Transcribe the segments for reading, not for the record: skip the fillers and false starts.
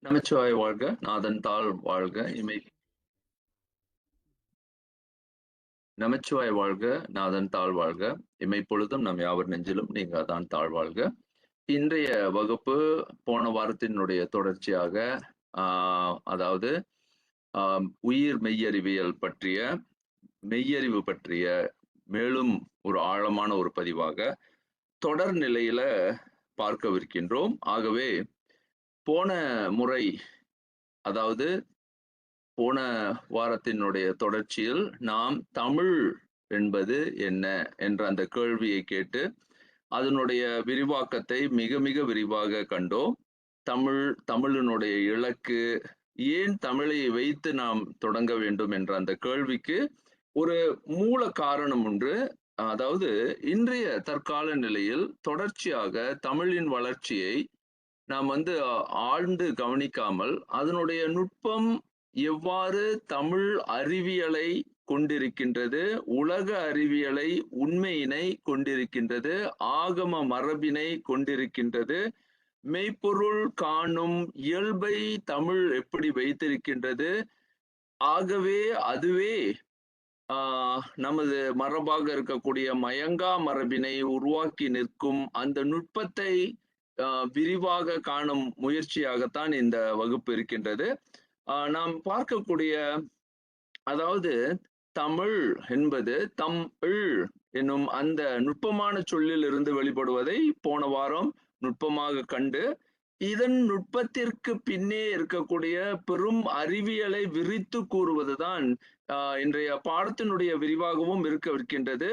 நமச்சிவாய வாழ்க, நாதன் தாள் வாழ்க, நமச்சிவாய வாழ்க, நாதன் தாள் வாழ்க, இமைப்பொழுதும் நம் யாவர் நெஞ்சிலும் நீங்காதான் தாழ் வாழ்க. இன்றைய வகுப்பு போன வாரத்தினுடைய தொடர்ச்சியாக அதாவது உயிர் மெய்யறிவியல் பற்றிய மெய்யறிவு பற்றிய மேலும் ஒரு ஆழமான ஒரு பதிவாக தொடர் நிலையில பார்க்கவிருக்கின்றோம். ஆகவே போன முறை, அதாவது போன வாரத்தினுடைய தொடர்ச்சியில் நாம் தமிழ் என்பது என்ன என்ற அந்த கேள்வியை கேட்டு அதனுடைய விரிவாக்கத்தை மிக மிக விரிவாக கண்டோம். தமிழினுடைய இலக்கு, ஏன் தமிழை வைத்து நாம் தொடங்க வேண்டும் என்ற அந்த கேள்விக்கு ஒரு மூல காரணம் ஒன்று. அதாவது இன்றைய தற்கால நிலையில் தொடர்ச்சியாக தமிழின் வளர்ச்சியை நாம் ஆழ்ந்து கவனிக்காமல் அதனுடைய நுட்பம் எவ்வாறு தமிழ் அறிவியலை கொண்டிருக்கின்றது, உலக அறிவியலை, உண்மையினை கொண்டிருக்கின்றது, ஆகம மரபினை கொண்டிருக்கின்றது, மெய்ப்பொருள் காணும் இயல்பை தமிழ் எப்படி வைத்திருக்கின்றது, ஆகவே அதுவே நமது மரபாக இருக்கக்கூடிய மயங்கா மரபினை உருவாக்கி நிற்கும் அந்த நுட்பத்தை விரிவாக காணும் முயற்சியாகத்தான் இந்த வகுப்பு இருக்கின்றது. நாம் பார்க்கக்கூடிய, அதாவது தமிழ் என்பது தமிழ் என்னும் அந்த நுட்பமான சொல்லில் இருந்து வெளிப்படுவதை போன வாரம் நுட்பமாக கண்டு, இதன் நுட்பத்திற்கு பின்னே இருக்கக்கூடிய பெரும் அறிவியலை விரித்து கூறுவதுதான் இன்றைய பாடத்தினுடைய விரிவாகவும் இருக்கவிருக்கின்றது.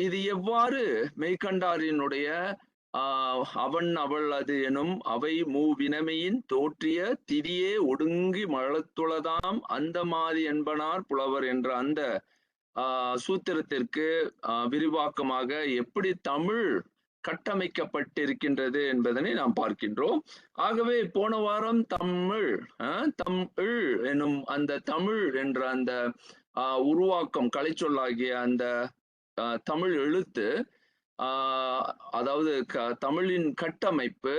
இது எவ்வாறு மெய்கண்டாரினுடைய அவன் அவள் அது எனும் அவை மூவினமையின் தோற்றிய திரியே ஒடுங்கி மழத்துளதாம் அந்த மாதி என்பனார் புலவர் என்ற அந்த சூத்திரத்திற்கு விரிவாக்கமாக எப்படி தமிழ் கட்டமைக்கப்பட்டிருக்கின்றது என்பதனை நாம் பார்க்கின்றோம். ஆகவே போன வாரம் தமிழ் எனும் அந்த தமிழ் என்ற அந்த உருவாக்கம், கலைச்சொல்லாகிய அந்த தமிழ் எழுத்து, அதாவது தமிழின் கட்டமைப்பு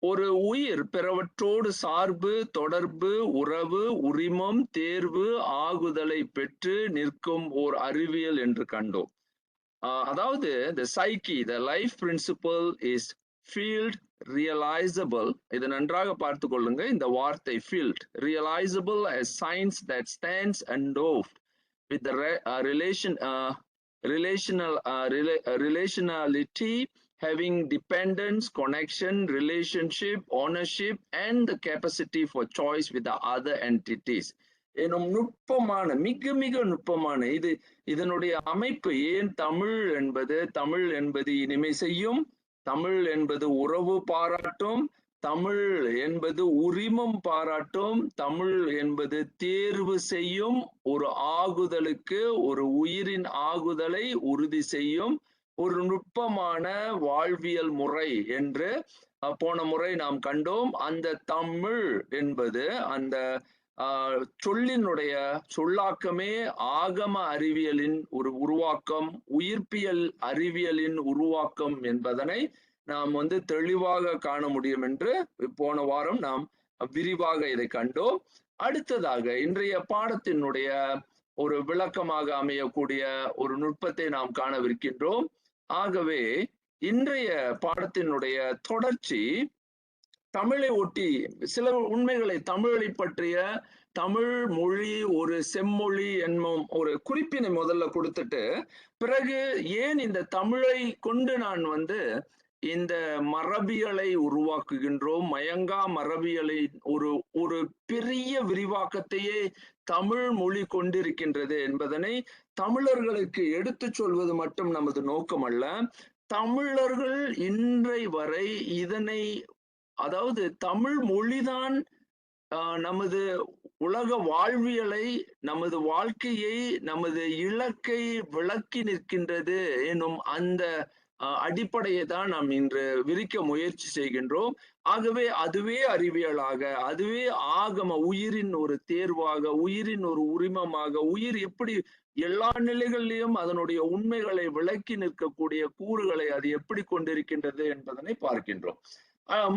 ஒரு உயிர் பிறவற்றோடு சார்பு, தொடர்பு, உறவு, உரிமம், தேர்வு, ஆகுதலை பெற்று நிற்கும் ஓர் அறிவியல் என்று கண்டோம். அதாவது the psyche, the life principle is field realizable. இதை நன்றாக பார்த்து கொள்ளுங்க. இந்த வார்த்தை field realizable as science that stands endowed with the relationality, having dependence, connection, relationship, ownership, and the capacity for choice with the other entities. எனும் நுட்பமான, மிக மிக நுட்பமான இதனுடைய அமைப்பு. ஏன் தமிழ் என்பது இனிமை செய்யும், தமிழ் என்பது உறவு பாராட்டும், தமிழ் என்பது உரிமம் பாராட்டும், தமிழ் என்பது தேர்வு செய்யும், ஒரு ஆகுதலுக்கு, ஒரு உயிரின் ஆகுதலை உறுதி செய்யும் ஒரு நுட்பமான வாழ்வியல் முறை என்று போன முறை நாம் கண்டோம். அந்த தமிழ் என்பது அந்த சொல்லினுடைய சொல்லாக்கமே ஆகம அறிவியலின் ஒரு உருவாக்கம், உயிர்ப்பியல் அறிவியலின் உருவாக்கம் என்பதனை நாம் தெளிவாக காண முடியும் என்று போன வாரம் நாம் விரிவாக இதை கண்டோம். அடுத்ததாக இன்றைய பாடத்தினுடைய ஒரு விளக்கமாக அமையக்கூடிய ஒரு நுட்பத்தை நாம் காணவிருக்கின்றோம். ஆகவே இன்றைய பாடத்தினுடைய தொடர்ச்சி தமிழை ஒட்டி சில உண்மைகளை, தமிழை பற்றிய, தமிழ் மொழி ஒரு செம்மொழி என்னும் ஒரு குறிப்பினை முதல்ல கொடுத்துட்டு, பிறகு ஏன் இந்த தமிழை கொண்டு நான் இந்த மரபியலை உருவாக்குகின்றோம், மயங்கா மரபியலை ஒரு பெரிய விரிவாக்கத்தையே தமிழ் மொழி கொண்டிருக்கின்றது என்பதனை தமிழர்களுக்கு எடுத்து சொல்வது மட்டும் நமது நோக்கம் அல்ல. தமிழர்கள் இன்றை வரை இதனை, அதாவது தமிழ் மொழிதான் நமது உலக வாழ்வியலை, நமது வாழ்க்கையை, நமது இலக்கை விளக்கி நிற்கின்றது எனும் அந்த அடிப்படையை தான் நாம் இன்று விரிக்க முயற்சி செய்கின்றோம். ஆகவே அதுவே அறிவியலாக, அதுவே ஆகம, உயிரின் ஒரு தேர்வாக, உயிரின் ஒரு உரிமமாக, உயிர் எப்படி எல்லா நிலைகளிலும் அதனுடைய உண்மைகளை விளக்கி நிற்கக்கூடிய கூறுகளை அது எப்படி கொண்டிருக்கின்றது என்பதனை பார்க்கின்றோம்.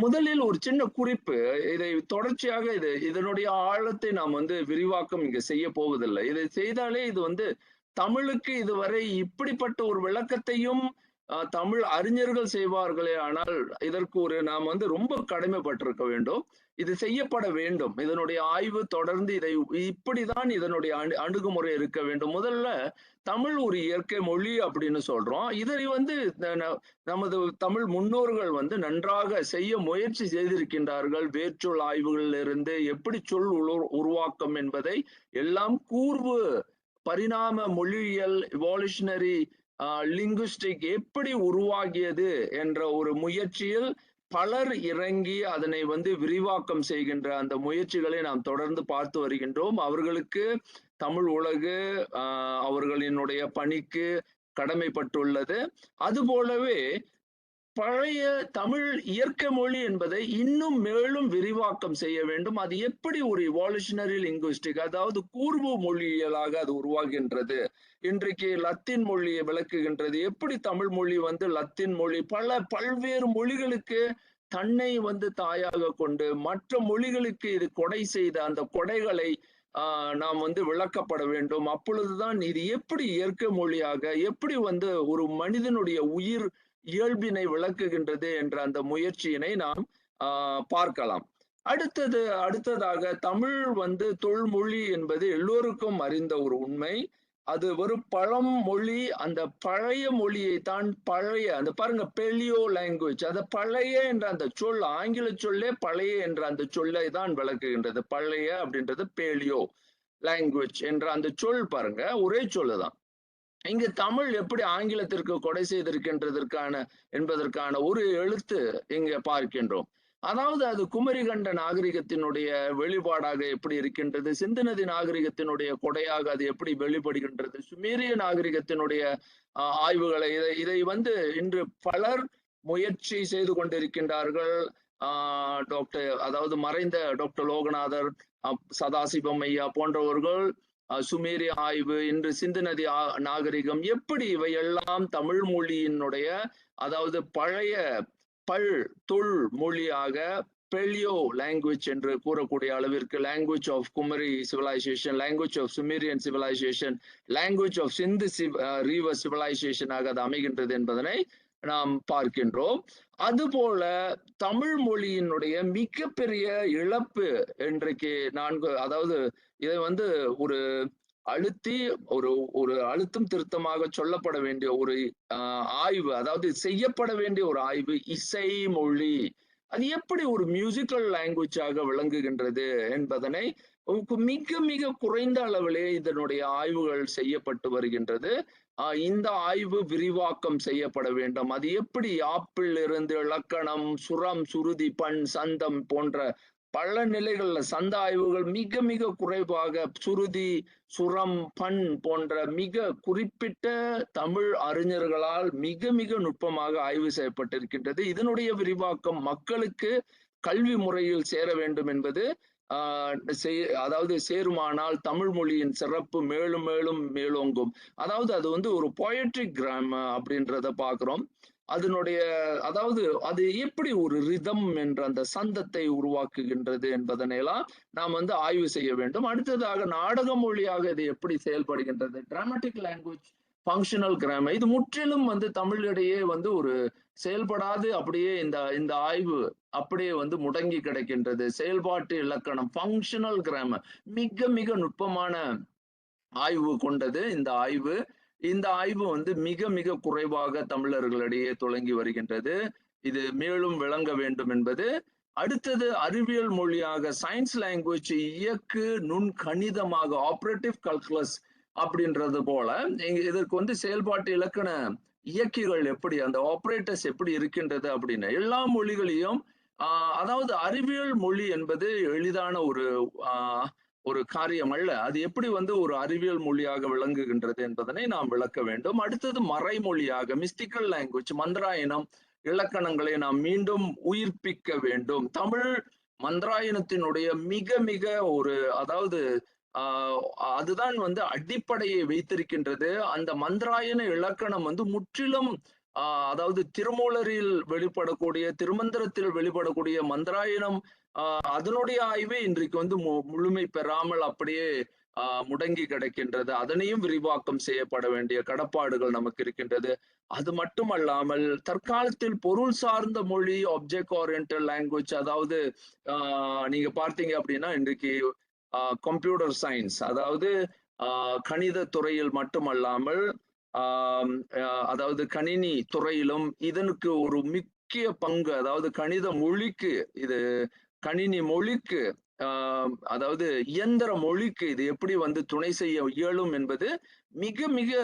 முதலில் ஒரு சின்ன குறிப்பு. இதை தொடர்ச்சியாக இதனுடைய ஆழத்தை நாம் விரிவாக்கம் இங்க செய்ய போவதில்லை. இதை செய்தாலே இது தமிழுக்கு இதுவரை இப்படிப்பட்ட ஒரு விளக்கத்தையும் தமிழ் அறிஞர்கள் செய்வார்களே ஆனால், இதற்கு நாம் ரொம்ப கடமைப்பட்டிருக்க வேண்டும். இது செய்யப்பட வேண்டும். இதனுடைய ஆய்வு தொடர்ந்து இப்படிதான் இதனுடைய அணுகுமுறை இருக்க வேண்டும். முதல்ல தமிழ் ஒரு இயற்கை மொழி அப்படின்னு சொல்றோம். இதை நமது தமிழ் முன்னோர்கள் நன்றாக செய்ய முயற்சி செய்திருக்கின்றார்கள். வேர்ச்சொல் ஆய்வுகளிலிருந்து எப்படி சொல் உருவாக்கம் என்பதை எல்லாம் கூர்வு பரிணாம மொழியியல் எவால்யூஷனரி லிங்குஸ்டிக் எப்படி உருவாகியது என்ற ஒரு முயற்சியில் பலர் இறங்கி அதனை விரிவாக்கம் செய்கின்ற அந்த முயற்சிகளை நாம் தொடர்ந்து பார்த்து வருகின்றோம். அவர்களுக்கு தமிழ் உலகு அவர்களினுடைய பணிக்கு கடமைப்பட்டுள்ளது. அது போலவே பழைய தமிழ் இயற்கை மொழி என்பதை இன்னும் மேலும் விரிவாக்கம் செய்ய வேண்டும். அது எப்படி ஒரு எவால்யூஷனரி லிங்குஸ்டிக், அதாவது கூர்வு மொழியியலாக அது உருவாகின்றது. இன்றைக்கு லத்தீன் மொழியை விளக்குகின்றது. எப்படி தமிழ் மொழி லத்தீன் மொழி பல்வேறு மொழிகளுக்கு தன்னை தாயாக கொண்டு மற்ற மொழிகளுக்கு இது கொடை செய்த அந்த கொடைகளை நாம் விளக்கப்பட வேண்டும். அப்பொழுதுதான் இது எப்படி இயற்கை மொழியாக, எப்படி ஒரு மனிதனுடைய உயிர் இயல்பினை விளக்குகின்றது என்ற அந்த முயற்சியினை நாம் பார்க்கலாம். அடுத்ததாக தமிழ் தொல்மொழி என்பது எல்லோருக்கும் அறிந்த ஒரு உண்மை. அது ஒரு பழமொழி. அந்த பழைய மொழியை தான் அந்த பாருங்க, பெலியோ லாங்குவேஜ், அந்த பழைய என்ற அந்த சொல், ஆங்கில சொல்லே பழைய என்ற அந்த சொல்லை தான் விளக்குகின்றது. பழைய அப்படின்றது பேலியோ லாங்குவேஜ் என்ற அந்த சொல் பாருங்க, ஒரே சொல்லுதான். இங்கு தமிழ் எப்படி ஆங்கிலத்திற்கு கொடை என்பதற்கான ஒரு எழுத்து இங்க பார்க்கின்றோம். அதாவது அது குமரிகண்ட நாகரிகத்தினுடைய வெளிப்பாடாக எப்படி இருக்கின்றது, சிந்து நதி நாகரிகத்தினுடைய கொடையாக அது எப்படி வெளிப்படுகின்றது, சுமேரிய நாகரிகத்தினுடைய ஆய்வுகளை இதை இன்று பலர் முயற்சி செய்து கொண்டிருக்கின்றார்கள். அதாவது மறைந்த டாக்டர் லோகநாதர், சதாசிவம் ஐயா போன்றவர்கள் சுமேரிய ஆய்வு, இன்று சிந்து நதி நாகரிகம், எப்படி இவையெல்லாம் தமிழ் மொழியினுடைய அதாவது பழைய தொல் மொழியாக பெலியோ லாங்குவேஜ் என்று கூறக்கூடிய அளவிற்கு language of Kumari civilisation, language of Sumerian civilisation, language of Sindhu river சிவிலைசேஷனாக அது அமைகின்றது என்பதனை நாம் பார்க்கின்றோம். அதுபோல தமிழ் மொழியினுடைய மிகப்பெரிய இழப்பு இன்றைக்கு அதாவது இதை ஒரு ஒரு அழுத்தம் திருத்தமாக சொல்லப்பட வேண்டிய ஒரு ஆய்வு, அதாவது செய்யப்பட வேண்டிய ஒரு ஆய்வு, இசை மொழி அது எப்படி ஒரு மியூசிக்கல் லாங்குவேஜாக விளங்குகின்றது என்பதனை மிக மிக குறைந்த அளவிலே இதனுடைய ஆய்வுகள் செய்யப்பட்டு வருகின்றது. இந்த ஆய்வு விரிவாக்கம் செய்யப்பட வேண்டும். அது எப்படி ஆப்பிள் இருந்து இலக்கணம், சுரம், சுருதி, பண், சந்தம் போன்ற பல நிலைகள்ல சந்த ஆய்வுகள் மிக மிக குறைவாக சுருதி, சுரம், பண் போன்ற மிக குறிப்பிட்ட தமிழ் அறிஞர்களால் மிக மிக நுட்பமாக ஆய்வு செய்யப்பட்டிருக்கின்றது. இதனுடைய விரிவாக்கம் மக்களுக்கு கல்வி முறையில் சேர வேண்டும் என்பது அதாவது சேருமானால் தமிழ் மொழியின் சிறப்பு மேலும் மேலும் மேலோங்கும். அதாவது அது ஒரு போயட்ரிக் கிராம் அப்படின்றத பாக்குறோம். அதனுடைய அதாவது அது எப்படி ஒரு ரிதம் என்ற அந்த சந்தத்தை உருவாக்குகின்றது என்பதனையெல்லாம் நாம் ஆய்வு செய்ய வேண்டும். அடுத்ததாக நாடக மொழியாக இது எப்படி செயல்படுகின்றது, டிராமாட்டிக் லாங்குவேஜ், ஃபங்க்ஷனல் கிராமர், இது முற்றிலும் தமிழிடையே ஒரு செயல்படாது. அப்படியே இந்த ஆய்வு அப்படியே முடங்கி கிடக்கின்றது. செயல்பாட்டு இலக்கணம், ஃபங்க்ஷனல் கிராமர் மிக மிக நுட்பமான ஆய்வு கொண்டது இந்த ஆய்வு. இந்த ஆய்வு மிக மிக குறைவாக தமிழர்களிடையே தொடங்கி வருகின்றது. இது மேலும் விளங்க வேண்டும் என்பது. அடுத்தது அறிவியல் மொழியாக சயின்ஸ் லாங்குவேஜ், இயக்கு நுண் கணிதமாக ஆபரேட்டிவ் கல்குலஸ் அப்படின்றது போல இதற்கு செயல்பாட்டு இலக்கண இயக்கிகள் எப்படி, அந்த ஆபரேட்டர்ஸ் எப்படி இருக்கின்றது அப்படின்னு எல்லா மொழிகளையும் அதாவது அறிவியல் மொழி என்பது எளிதான ஒரு காரியம் அல்ல. அது எப்படி ஒரு அறிவியல் மொழியாக விளங்குகின்றது என்பதனை நாம் விளக்க வேண்டும். அடுத்தது மறைமொழியாக மிஸ்டிக்கல் லாங்குவேஜ், மந்திராயணம் இலக்கணங்களை நாம் மீண்டும் உயிர்ப்பிக்க வேண்டும். தமிழ் மந்திராயணத்தினுடைய மிக மிக அதாவது அதுதான் அடிப்படையை வைத்திருக்கின்றது. அந்த மந்திராயண இலக்கணம் முற்றிலும் அதாவது திருமூலரில் வெளிப்படக்கூடிய, திருமந்திரத்தில் வெளிப்படக்கூடிய மந்திராயணம் அதனுடைய ஆய்வே இன்றைக்கு வந்து முழுமை பெறாமல் அப்படியே முடங்கி கிடக்கின்றது. அதனையும் விரிவாக்கம் செய்யப்பட வேண்டிய கடப்பாடுகள் நமக்கு இருக்கின்றது. அது மட்டுமல்லாமல் தற்காலத்தில் பொருள் சார்ந்த மொழி, ஆப்ஜெக்ட் ஓரியன்டட் லாங்குவேஜ், அதாவது நீங்க பார்த்தீங்க அப்படின்னா இன்றைக்கு கம்ப்யூட்டர் சயின்ஸ், அதாவது கணித துறையில் மட்டுமல்லாமல் அதாவது கணினி துறையிலும் இதனுக்கு ஒரு முக்கிய பங்கு, அதாவது கணித மொழிக்கு, இது கணினி மொழிக்கு, அதாவது இயந்திர மொழிக்கு இது எப்படி வந்து துணை செய்ய இயலும் என்பது மிக மிக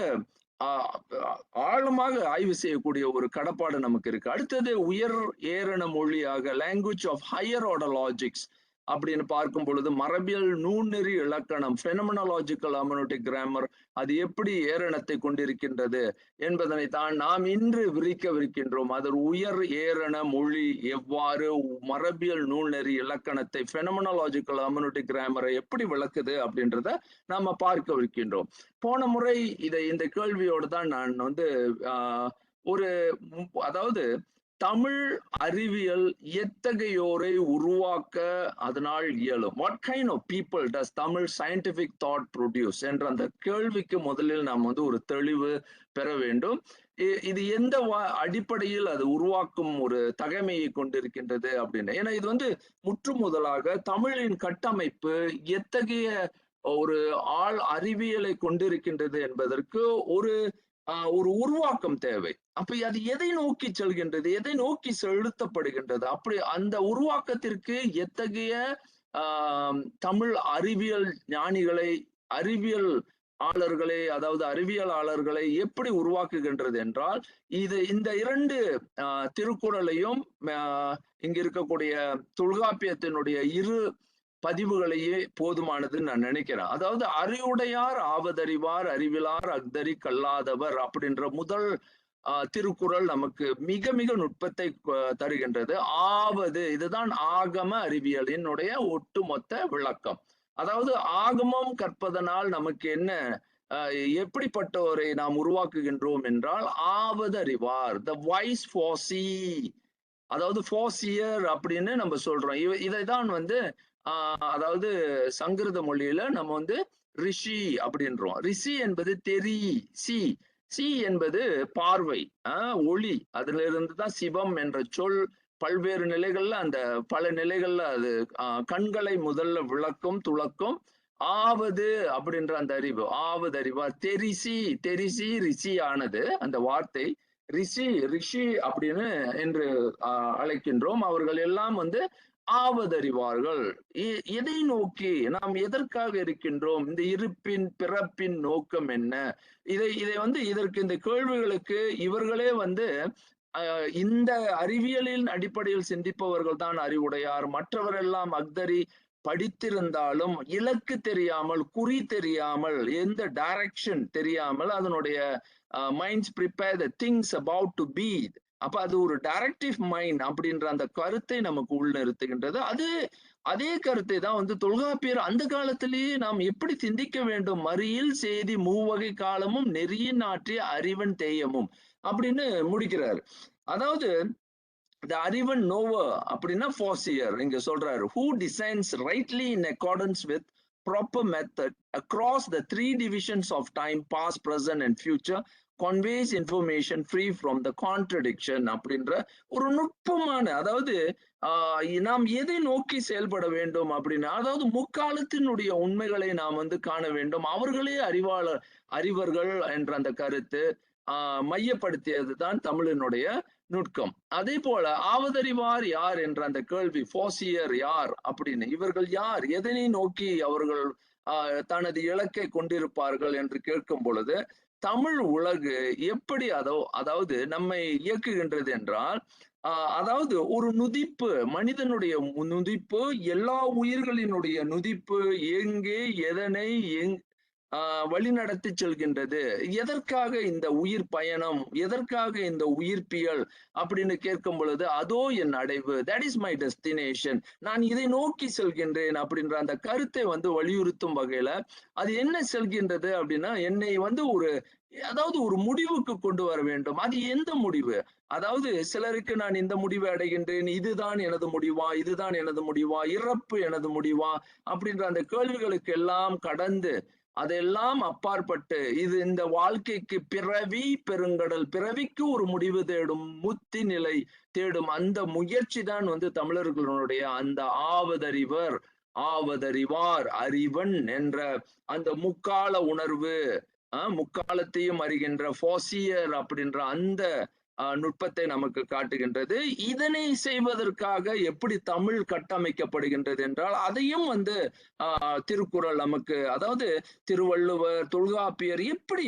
ஆழமாக ஆய்வு செய்யக்கூடிய ஒரு கடப்பாடு நமக்கு இருக்கு. அடுத்தது உயர் ஏரண மொழியாக language of higher order logics அப்படின்னு பார்க்கும் பொழுது மரபியல் நூல்நெறி இலக்கணம், ஃபெனமெனாலஜிக்கல் ஹெர்மெனெட்டிக் கிராமர், அது எப்படி ஏரணத்தை கொண்டிருக்கின்றது என்பதனை தான் நாம் இன்று விரிக்கவிருக்கின்றோம். அது உயர் ஏரண மொழி எவ்வாறு மரபியல் நூல்நெறி இலக்கணத்தை, ஃபெனமெனாலஜிக்கல் ஹெர்மெனெட்டிக் கிராமரை எப்படி விளக்குது அப்படின்றத நாம பார்க்கவிருக்கின்றோம். போன முறை இந்த கேள்வியோடு தான் நான் வந்து ஒரு அதாவது தமிழ் அறிவியல் எத்தகையோரை உருவாக்க அதனால் இயலும், what kind of people does Tamil scientific thought produce என்ற அந்த கேள்விக்கு முதலில் நாம் வந்து ஒரு தெளிவு பெற வேண்டும். இது எந்த அடிப்படையில் அது உருவாக்கும் ஒரு தகைமையை கொண்டிருக்கின்றது அப்படின்னு. ஏன்னா இது வந்து முற்று முதலாக தமிழின் கட்டமைப்பு எத்தகைய ஒரு ஆள் அறிவியலை கொண்டிருக்கின்றது என்பதற்கு ஒரு உருவாக்கம் தேவை. அப்ப அது எதை நோக்கி செல்கின்றது, எதை நோக்கி செலுத்தப்படுகின்றது, அப்படி அந்த உருவாக்கத்திற்கு எத்தகைய தமிழ் அறிவியல் ஞானிகளை, அறிவியல் ஆளர்களை, அதாவது அறிவியலாளர்களை எப்படி உருவாக்குகின்றது என்றால், இந்த இரண்டு திருக்குறளையும் இங்க இருக்கக்கூடிய தொல்காப்பியத்தினுடைய இரு பதிவுகளையே போதுமானதுன்னு நான் நினைக்கிறேன். அதாவது அறிவுடையார் ஆவதறிவார் அறிவிலார் அக்தரி கல்லாதவர் அப்படின்ற முதல் திருக்குறள் நமக்கு மிக மிக நுட்பத்தை தருகின்றது. ஆவது, இதுதான் ஆகம அறிவியலினுடைய ஒட்டுமொத்த விளக்கம். அதாவது ஆகமம் கற்பதனால் நமக்கு என்ன, எப்படிப்பட்டவரை நாம் உருவாக்குகின்றோம் என்றால், ஆவது அறிவார், த வைஸ் ஃபாசி, அதாவது ஃபாசியர் அப்படின்னு நம்ம சொல்றோம். இதைதான் வந்து அதாவது சங்கிருத மொழியில நம்ம வந்து ரிஷி அப்படின்றோம். ரிஷி என்பது தெரி, சி, சி என்பது பார்வை, ஒளி. அதுல இருந்துதான் சிவம் என்ற சொல் பல்வேறு நிலைகள்ல, அந்த பல நிலைகள்ல அது கண்களை முதல்ல விளக்கும், துளக்கும். ஆவது அப்படின்ற அந்த அறிவு, ஆவது அறிவார். தெரிசி, தெரிசி ரிஷி ஆனது அந்த வார்த்தை. ரிஷி அப்படின்னு என்று அழைக்கின்றோம். அவர்கள் எல்லாம் வந்து ஆவதறிவார்கள். எதை நோக்கி, நாம் எதற்காக இருக்கின்றோம், இந்த இருப்பின் பிறப்பின் நோக்கம் என்ன, இதை வந்து இதற்கு, இந்த கேள்விகளுக்கு இவர்களே வந்து இந்த அறிவியலின் அடிப்படையில் சிந்திப்பவர்கள் தான் அறிவுடையார். மற்றவரெல்லாம் அக்தரி, படித்திருந்தாலும் இலக்கு தெரியாமல், குறி தெரியாமல், எந்த டைரக்ஷன் தெரியாமல், அதனுடைய minds prepare the things about to be. அப்ப அது ஒரு டைரக்டிவ் மைண்ட் அப்படின்ற அந்த கருத்தை நமக்கு உள்நிறுத்துகின்றது. அதே கருத்தை தான் வந்து தொல்காப்பியர் அந்த காலத்திலேயே நாம் எப்படி சிந்திக்க வேண்டும், மறியில் செய்தி மூவகை காலமும் நெறியின் ஆற்றிய அறிவன் தேயமும் அப்படின்னு முடிக்கிறார். அதாவது the அறிவன் knower அப்படின்னா ஃபாசியர் இங்க சொல்றாரு, who designs rightly in accordance with proper method across the three divisions of time, past, present and future, conveys information free from the contradiction அப்படின்ற ஒரு நுட்பமான, அதாவது நாம் எதை நோக்கி செயல்பட வேண்டும் அப்படின்னா, அதாவது முக்காலத்தினுடைய உண்மைகளை நாம் வந்து காண வேண்டும், அவர்களே அறிவர்கள் என்ற அந்த கருத்து மையப்படுத்தியது தான் தமிழினுடைய நுட்பம். அதே போல ஆவதறிவார் யார் என்ற அந்த கேள்வி, ஃபாசியர் யார் அப்படின்னு, இவர்கள் யார், எதனை நோக்கி அவர்கள் தனது இலக்கை கொண்டிருப்பார்கள் என்று கேட்கும் பொழுது, தமிழ் உலகு எப்படி அதாவது நம்மை இயக்குகின்றது என்றால், அதாவது ஒரு நுதிப்பு, மனிதனுடைய நுதிப்பு, எல்லா உயிர்களினுடைய நுதிப்பு, எங்கே எதனை வழிநடத்தி செல்கின்றது. எதற்காக இந்த உயிர் பயணம், எதற்காக இந்த உயிர்ப்பியல் அப்படின்னு கேட்கும் பொழுது, அதோ என் அடைவு, தட் இஸ் மை டெஸ்டினேஷன், நான் இதை நோக்கி செல்கின்றேன் அப்படின்ற அந்த கருத்தை வந்து வலியுறுத்தும் வகையில அது என்ன செல்கின்றது அப்படின்னா, என்னை வந்து அதாவது ஒரு முடிவுக்கு கொண்டு வர வேண்டும். அது எந்த முடிவு? அதாவது சிலருக்கு நான் இந்த முடிவை அடைகின்றேன், இதுதான் எனது முடிவா, இதுதான் எனது முடிவா, இறப்பு எனது முடிவா அப்படின்ற அந்த கேள்விகளுக்கு எல்லாம் கடந்து, அதெல்லாம் அப்பாற்பட்டு இது இந்த வாழ்க்கைக்கு பிறவி பெருங்கடல், பிறவிக்கு ஒரு முடிவு தேடும் முத்தி நிலை தேடும் அந்த முயற்சி தான் வந்து தமிழர்களுடைய அந்த ஆவதறிவர் ஆவதறிவார் அறிவன் என்ற அந்த முக்கால உணர்வு, முக்காலத்தையும் அறிகின்ற போசியர் அப்படின்ற அந்த நுட்பத்தை நமக்கு காட்டுகின்றது. இதனை செய்வதற்காக எப்படி தமிழ் கட்டமைக்கப்படுகின்றது என்றால், அதையும் வந்து திருக்குறள் நமக்கு, அதாவது திருவள்ளுவர், தொல்காப்பியர், எப்படி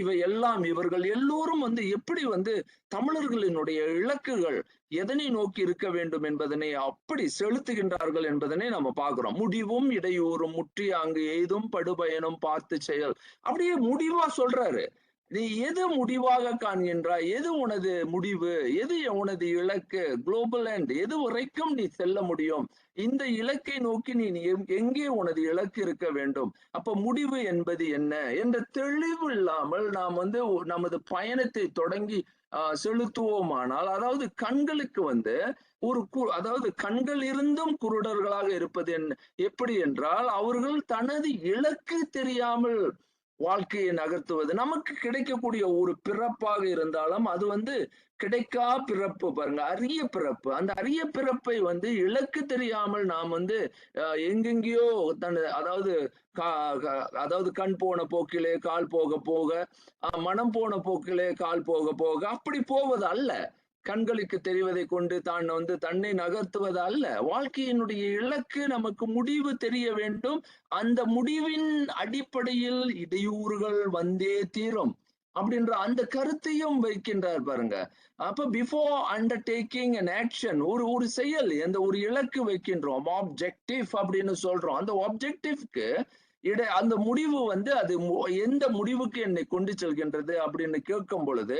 இவர்கள் எல்லோரும் வந்து எப்படி வந்து தமிழர்களினுடைய இலக்குகள் எதனை நோக்கி இருக்க வேண்டும் என்பதனை அப்படி செலுத்துகின்றார்கள் என்பதனை நம்ம பார்க்கிறோம். முடிவும் இடையூறும் முற்றி அங்கு எய்தும் படுபயனும் பார்த்து செயல், அப்படியே முடிவா சொல்றாரு. நீ எது முடிவாக காண்கின்றாய், எது உனது முடிவு, எது உனது இலக்கு, குளோபல் எண்ட், எது வரைக்கும் நீ செல்ல முடியும், இந்த இலக்கை நோக்கி நீ எங்கே உனது இலக்கு இருக்க வேண்டும், அப்ப முடிவு என்பது என்ன என்ற தெளிவு இல்லாமல் நாம் வந்து நமது பயணத்தை தொடங்கி செலுத்துவோமானால், அதாவது கண்களுக்கு வந்து அதாவது கண்கள் இருந்தும் குருடர்களாக இருப்பது எப்படி என்றால், அவர்கள் தனது இலக்கு தெரியாமல் வாழ்க்கையை நகர்த்துவது. நமக்கு கிடைக்கக்கூடிய ஒரு பிறப்பாக இருந்தாலும் அது வந்து கிடைக்கா பிறப்பு பாருங்க, அரிய பிறப்பு. அந்த அரிய பிறப்பை வந்து இலக்கு தெரியாமல் நாம் வந்து எங்கெங்கேயோ அதாவது அதாவது கண் போன போக்கிலே கால் போக போக, மனம் போன போக்கிலே கால் போக போக அப்படி போவது அல்ல. கண்களுக்கு தெரிவதை கொண்டு தான் வந்து தன்னை நகர்த்துவது அல்ல. வாழ்க்கையினுடைய இலக்கு நமக்கு முடிவு தெரிய வேண்டும். அந்த முடிவின் அடிப்படையில் இடையூறுகள் வந்தே தீரும் அப்படின்ற அந்த கருத்தையும் வைக்கின்றார் பாருங்க. அப்ப பிஃபோர் அண்டர்டேக்கிங் அன் ஆக்ஷன், ஒரு செயல், எந்த ஒரு இலக்கு வைக்கின்றோம், ஆப்ஜெக்டிவ் அப்படின்னு சொல்றோம். அந்த ஆப்ஜெக்டிவ்க்கு அந்த முடிவு வந்து அது எந்த முடிவுக்கு என்னை கொண்டு செல்கின்றது அப்படின்னு கேட்கும் பொழுது,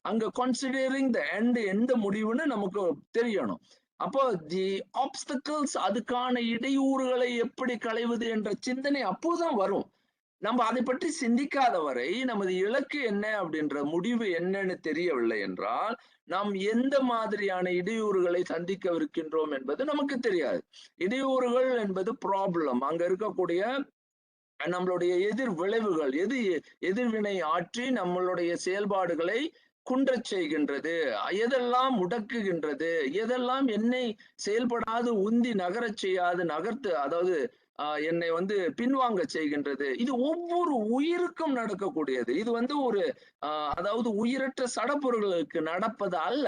அங்க கன்சிடரிங் த எண்ட், எந்த முடிவுன்னு நமக்கு தெரியணும். அப்போ தி ஆப்ஸ்டக்கிள்ஸ், அதுக்கான இடையூறுகளை எப்படி களைவது என்ற சிந்தனை அப்போதான் வரும். நம்ம அதை பற்றி சிந்திக்காத வரை நமது இலக்கு என்ன அப்படின்ற முடிவு என்னன்னு தெரியவில்லை என்றால், நாம் எந்த மாதிரியான இடையூறுகளை சந்திக்கவிருக்கின்றோம் என்பது நமக்கு தெரியாது. இடையூறுகள் என்பது ப்ராப்ளம், அங்க இருக்கக்கூடிய நம்மளுடைய எதிர் விளைவுகள், எதிர்வினை ஆற்றி நம்மளுடைய செயல்பாடுகளை குன்றச் செய்கின்றது, எதெல்லாம் முடக்குகின்றது, எதெல்லாம் என்னை செயல்படாது உந்தி நகரச் செய்யாது அதாவது என்னை வந்து பின்வாங்க செய்கின்றது. இது ஒவ்வொரு உயிருக்கும் நடக்கக்கூடியது. இது வந்து அதாவது உயிரற்ற சடப்பொருள்களுக்கு நடப்பது அல்ல.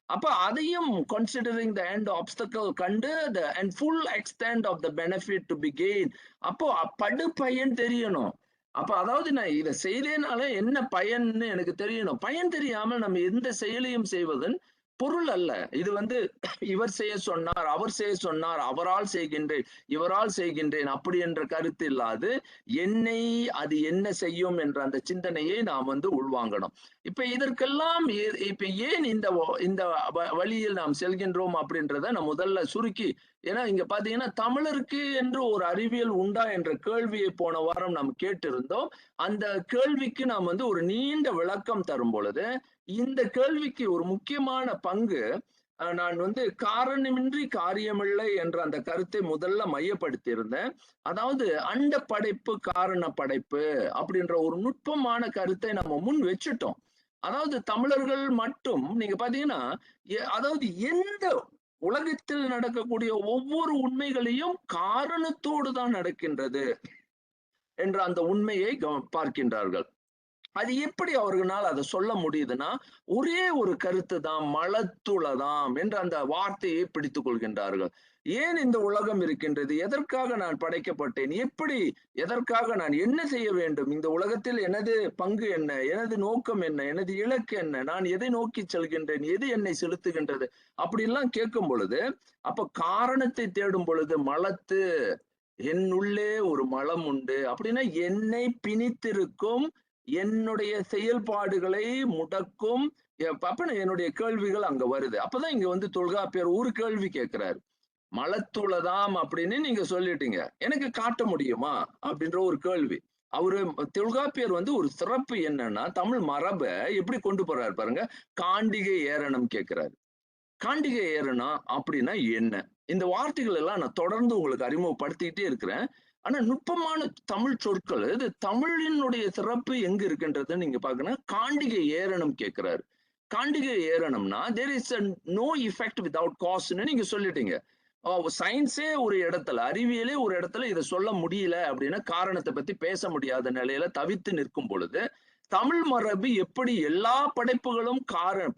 அப்ப அதையும் கன்சிடரிங் த எண்ட் ஆப்ஸ்டக்கிள் கண்டு and full extent of the benefit to be gain, அப்போ படு பயன் தெரியணும். அப்ப அதாவது நான் இதை செய்தேனால என்ன பயன்னு எனக்கு தெரியணும். பயன் தெரியாமல் நம்ம எந்த செயலையும் செய்வதன் பொருள் அல்ல. இது வந்து இவர் செய்ய சொன்னார், அவர் செய்ய சொன்னார், அவரால் செய்கின்றேன், இவரால் செய்கின்றேன் அப்படி என்ற கருத்து இல்லாது, என்னை அது என்ன செய்யும் என்ற அந்த சிந்தனையை நாம் வந்து உள்வாங்கணும். இப்ப இதற்கெல்லாம் இப்ப ஏன் இந்த வழியில் நாம் செல்கின்றோம் அப்படின்றத நான் முதல்ல சுருக்கி, ஏன்னா இங்க பாத்தீங்கன்னா தமிழருக்கு என்று ஒரு அறிவியல் உண்டா என்ற கேள்வியை போன வாரம் நாம் கேட்டிருந்தோம். அந்த கேள்விக்கு நாம் வந்து ஒரு நீண்ட விளக்கம் தரும் பொழுது, இந்த கேள்விக்கு ஒரு முக்கியமான பங்கு நான் வந்து காரணமின்றி காரியமில்லை என்ற அந்த கருத்தை முதல்ல மையப்படுத்தி இருந்தேன். அதாவது அண்ட படைப்பு காரண படைப்பு அப்படின்ற ஒரு நுட்பமான கருத்தை நம்ம முன் வச்சுட்டோம். அதாவது தமிழர்கள் மட்டும் நீங்க பாத்தீங்கன்னா, அதாவது எந்த உலகத்தில் நடக்கக்கூடிய ஒவ்வொரு உண்மைகளையும் காரணத்தோடு தான் நடக்கின்றது என்ற அந்த உண்மையை பார்க்கின்றார்கள். அது எப்படி அவர்களால் அதை சொல்ல முடியுதுன்னா, ஒரே ஒரு கருத்து தான், மலத்துளதாம் என்ற அந்த வார்த்தையை பிடித்துக் கொள்கின்றார்கள். ஏன் இந்த உலகம் இருக்கின்றது, எதற்காக நான் படைக்கப்பட்டேன், எப்படி, எதற்காக நான் என்ன செய்ய வேண்டும், இந்த உலகத்தில் எனது பங்கு என்ன, எனது நோக்கம் என்ன, எனது இலக்கு என்ன, நான் எதை நோக்கி செல்கின்றேன், எது என்னை செலுத்துகின்றது அப்படிலாம் கேட்கும் பொழுது, அப்ப காரணத்தை தேடும் பொழுது மலத்து என்னுள்ளே ஒரு மலம் உண்டு அப்படின்னா என்னை பிணித்திருக்கும் என்னுடைய செயல்பாடுகளை முடக்கும் அப்ப என்னுடைய கேள்விகள் அங்க வருது. அப்பதான் இங்க வந்து தொல்காப்பியர் ஒரு கேள்வி கேட்கிறாரு. மலத்துளதாம் அப்படின்னு நீங்க சொல்லிட்டீங்க, எனக்கு காட்ட முடியுமா அப்படின்ற ஒரு கேள்வி. அவரு தொல்காப்பியர் வந்து ஒரு சிறப்பு என்னன்னா தமிழ் மரபை எப்படி கொண்டு போறாரு பாருங்க. காண்டிகை ஏரணம் கேட்கிறாரு. காண்டிகை ஏரணம் அப்படின்னா என்ன? இந்த வார்த்தைகள் எல்லாம் நான் தொடர்ந்து உங்களுக்கு அறிமுகப்படுத்திக்கிட்டே இருக்கிறேன். ஆனா நுட்பமான தமிழ் சொற்கள் இது தமிழினுடைய சிறப்பு எங்க இருக்குன்றதை நீங்க பாக்கணும். காண்டிகை ஏரணம் கேட்கிறாரு. காண்டிகை ஏரணம்னா there is a no effect without cause-ன்னு நீங்க சொல்லிட்டீங்க. சயின்ஸே ஒரு இடத்துல, அறிவியலே ஒரு இடத்துல இதை சொல்ல முடியல அப்படின்னா காரணத்தை பத்தி பேச முடியாத நிலையில தவித்து நிற்கும் பொழுது தமிழ் மரபு எப்படி எல்லா படைப்புகளும்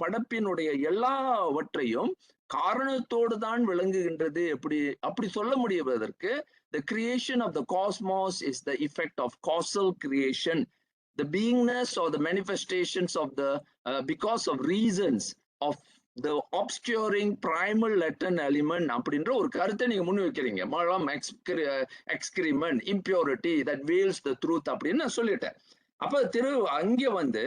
படைப்பினுடைய எல்லாவற்றையும் காரணத்தோடு தான் விளங்குகின்றது எப்படி அப்படி சொல்ல முடிவதற்கு the creation of the cosmos is the effect of causal creation, the beingness or the manifestations of the because of reasons of the obscuring primal latent element அப்படின்ற ஒரு கருத்தை நீங்க முன் வைக்கிறீங்க. மலம் excrement impurity that veils the truth அப்படின்னு நான் சொல்லிட்டேன். அப்ப அங்க வந்து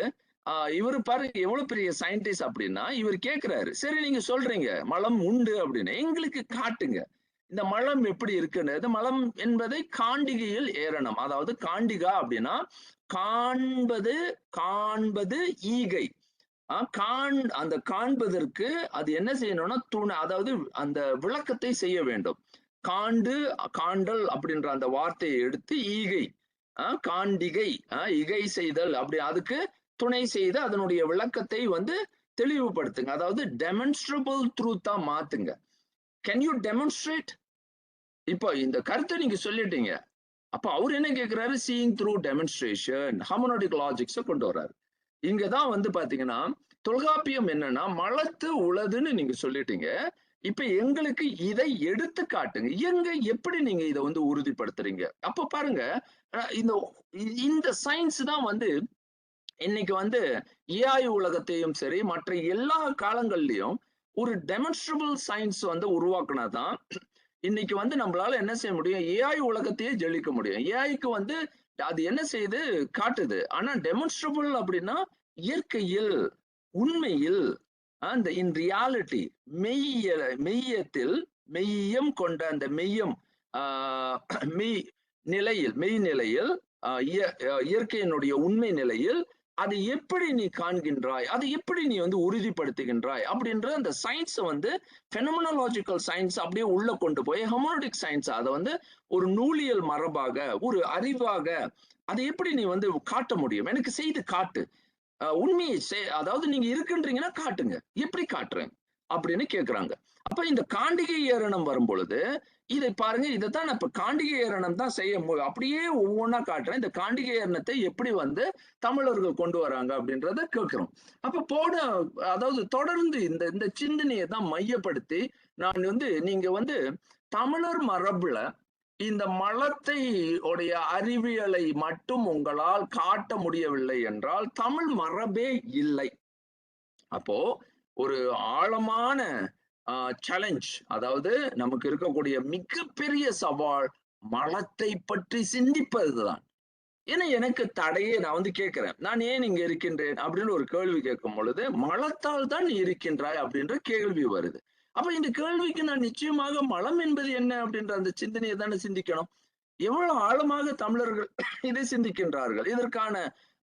இவரு பாருங்க எவ்வளவு பெரிய சயின்டிஸ்ட் அப்படின்னா இவர் கேட்கிறாரு, சரி நீங்க சொல்றீங்க மலம் உண்டு அப்படின்னு எங்களுக்கு காட்டுங்க இந்த மலம் எப்படி இருக்குன்னு. மலம் என்பதை காண்டிகையில் ஏறணும். அதாவது காண்டிகா அப்படின்னா காண்பது காண்பது ஈகை. அந்த காண்பதற்கு அது என்ன செய்யணும்னா துணை, அதாவது அந்த விளக்கத்தை செய்ய வேண்டும். காண்டல் அப்படின்ற அந்த வார்த்தையை எடுத்து ஈகை காண்டிகை இகை செய்தல் அப்படி அதுக்கு துணை செய்து அதனுடைய விளக்கத்தை வந்து தெளிவுபடுத்துங்க. அதாவது டெமான்ஸ்ட்ரபிள் ட்ரூத்தா மாத்துங்க. Can you demonstrate? இப்போ இந்த கருத்தை நீங்க சொல்லிட்டீங்க. அப்ப அவர் என்ன கேட்கிறாரு? சீயிங் த்ரூ டெமான்ஸ்ட்ரேஷன் ஹார்மோனிக் லாஜிக்ஸை கொண்டு வர்றாரு. இங்கதான் வந்து பாத்தீங்கன்னா தொல்காப்பியம் என்னன்னா மலத்து உளதுன்னு நீங்க சொல்லிட்டீங்க. இப்ப எங்களுக்கு இதை எடுத்து காட்டுங்க. எங்க எப்படி நீங்க இதை வந்து உறுதிப்படுத்துறீங்க? அப்ப பாருங்க இந்த சயின்ஸ் தான் வந்து இன்னைக்கு வந்து ஏஐ உலகத்தையும் சரி மற்ற எல்லா காலங்கள்லயும் ஒரு டெமான்ஸ்ட்ரபிள் சயின்ஸ் வந்து உருவாக்குனாதான் இன்னைக்கு வந்து நம்மளால என்ன செய்ய முடியும்? ஏஐ உலகத்தையே ஜெயிக்க முடியும். ஏஐக்கு வந்து அது என்ன செய்யுது காட்டுது. ஆனா டெமான்ஸ்ட்ரபிள் அப்படின்னா இயற்கையில் உண்மையில் அந்த இன் ரியாலிட்டி மெய்யத்தில் மெய்யம் கொண்ட அந்த மெய்யம் மெய் நிலையில் இயற்கையினுடைய உண்மை நிலையில் அதை எப்படி நீ காண்கின்றாய், அதை எப்படி நீ வந்து உறுதிப்படுத்துகின்றாய் அப்படின்ற அந்த சயின்ஸ் வந்து ஃபெனோமெனாலஜிக்கல் சயின்ஸ் அப்படியே உள்ள கொண்டு போய் ஹெர்மெனடிக் சயின்ஸ் அதை வந்து ஒரு நூலியல் மரபாக ஒரு அறிவாக அதை எப்படி நீ வந்து காட்ட முடியும்? எனக்கு செய்து காட்டு. உண்மையை அதாவது நீங்க இருக்குன்றீங்கன்னா காட்டுங்க, எப்படி காட்டுறேன் அப்படின்னு கேட்கிறாங்க. அப்ப இந்த காண்டிகை ஏரணம் வரும் பொழுது இதை பாருங்க, இதைத்தான் நான் இப்ப காண்டிகை ஏரணம் தான் செய்ய அப்படியே ஒவ்வொன்றா காட்டுறேன். இந்த காண்டிகை ஏரணத்தை எப்படி வந்து தமிழர்கள் கொண்டு வராங்க அப்படின்றத கேட்கிறோம். அப்ப அதாவது தொடர்ந்து இந்த இந்த சிந்தனையை தான் மையப்படுத்தி நான் வந்து நீங்க வந்து தமிழர் மரபுல இந்த மலத்தை உடைய அறிவியலை மட்டும் உங்களால் காட்ட முடியவில்லை என்றால் தமிழ் மரபே இல்லை. அப்போ ஒரு ஆழமான சேலஞ்ச், அதாவது நமக்கு இருக்கக்கூடிய மிகப்பெரிய சவால் மலத்தை பற்றி சிந்திப்பதுதான். ஏன்னா எனக்கு தடையே நான் வந்து கேட்கிறேன், நான் ஏன் இங்க இருக்கின்றேன் அப்படின்னு ஒரு கேள்வி கேட்கும் பொழுது மலத்தால் தான் நீ இருக்கின்றாய் அப்படின்ற கேள்வி வருது. அப்ப இந்த கேள்விக்கு நான் நிச்சயமாக மலம் என்பது என்ன அப்படின்ற அந்த சிந்தனையை தானே சிந்திக்கணும். எவ்வளவு ஆழமாக தமிழர்கள் இதை சிந்திக்கின்றார்கள், இதற்கான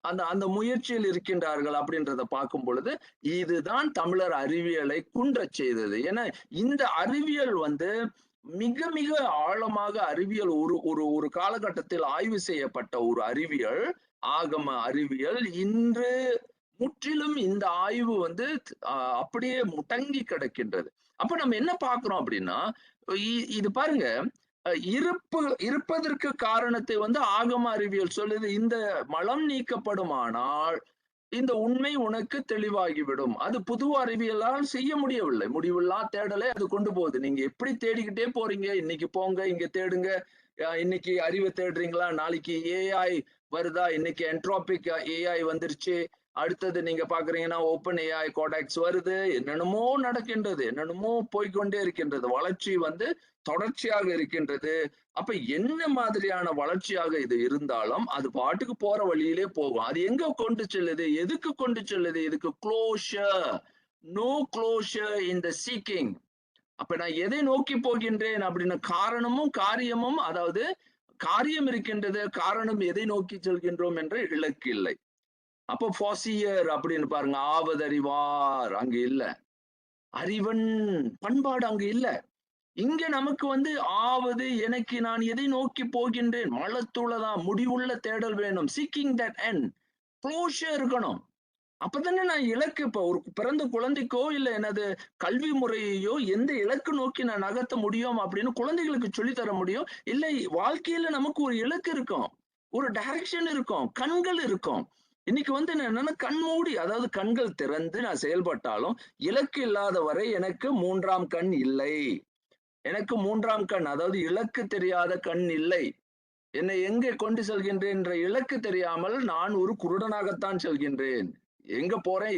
அந்த அந்த முயற்சியில் இருக்கின்றார்கள் அப்படின்றத பார்க்கும் பொழுது இதுதான் தமிழர் அறிவியலை குன்றச் செய்தது. ஏன்னா இந்த அறிவியல் வந்து மிக மிக ஆழமாக அறிவியல் ஒரு காலகட்டத்தில் ஆய்வு செய்யப்பட்ட ஒரு அறிவியல், ஆகம அறிவியல் இன்று முற்றிலும் இந்த ஆய்வு வந்து அப்படியே முடங்கி கிடக்கின்றது. அப்ப நம்ம என்ன பார்க்கிறோம் அப்படின்னா இது பாருங்க, இருப்பதற்கு காரணத்தை வந்து ஆகம அறிவியல் சொல்லுது. இந்த மலம் நீக்கப்படுமானால் இந்த உண்மை உனக்கு தெளிவாகிவிடும். அது புது அறிவியலால் செய்ய முடியவில்லை. முடிவில்லா தேடலை அது கொண்டு போகுது. நீங்க எப்படி தேடிக்கிட்டே போறீங்க, இன்னைக்கு போங்க இங்க தேடுங்க, இன்னைக்கு அறிவை தேடுறீங்களா, நாளைக்கு ஏஐ வருதா, இன்னைக்கு என்ட்ரோபிக் ஏஐ வந்துருச்சு, அடுத்தது நீங்க பாக்குறீங்கன்னா ஓப்பன் ஏஐ கோடாக்ஸ் வருது, என்னென்னமோ நடக்கின்றது, என்னென்னமோ போய்கொண்டே இருக்கின்றது. வளர்ச்சி வந்து தொடர்ச்சியாக இருக்கின்றது. அப்ப என்ன மாதிரியான வளர்ச்சியாக இது இருந்தாலும் அது பாட்டுக்கு போற வழியிலே போகும். அது எங்க கொண்டு செல்லுது, எதுக்கு கொண்டு செல்லுது? இதுக்கு க்ளோஷர், நோ க்ளோஷர் இன் த சீக்கிங். அப்ப நான் எதை நோக்கி போகின்றேன் அப்படின்னு காரணமும் காரியமும், அதாவது காரியம் இருக்கின்றது, காரணம் எதை நோக்கி செல்கின்றோம் என்ற இலக்கு இல்லை. அப்போ ஃபாசியர் அப்படின்னு பாருங்க, ஆவதறிவார் அங்க இல்ல, அறிவன் பண்பாடு அங்க இல்ல. இங்க நமக்கு வந்து ஆவது, எனக்கு நான் எதை நோக்கி போகின்றேன், மலத்துள்ளதான் முடிவுள்ள தேடல் வேணும், சீக்கிங் தட் எண்ட், க்ளோஷர் இருக்கணும். அப்பதானே நான் இலக்கு, இப்ப ஒரு பிறந்த குழந்தைக்கோ இல்ல எனது கல்வி முறையையோ எந்த இலக்கு நோக்கி நான் நகர்த்த முடியும் அப்படின்னு குழந்தைகளுக்கு சொல்லி தர முடியும். இல்லை, வாழ்க்கையில நமக்கு ஒரு இலக்கு இருக்கும், ஒரு டைரக்ஷன் இருக்கும், கண்கள் இருக்கும். இன்னைக்கு வந்து என்னன்னா கண் மூடி, அதாவது கண்கள் திறந்து நான் செயல்பட்டாலும் இலக்கு இல்லாத வரை எனக்கு மூன்றாம் கண் இல்லை. எனக்கு மூன்றாம் கண், அதாவது இலக்கு தெரியாத கண் இல்லை. என்னை எங்கே கொண்டு செல்கின்றேன் என்ற இலக்கு தெரியாமல் நான் ஒரு குருடனாகத்தான் செல்கின்றேன். எங்க போறேன்,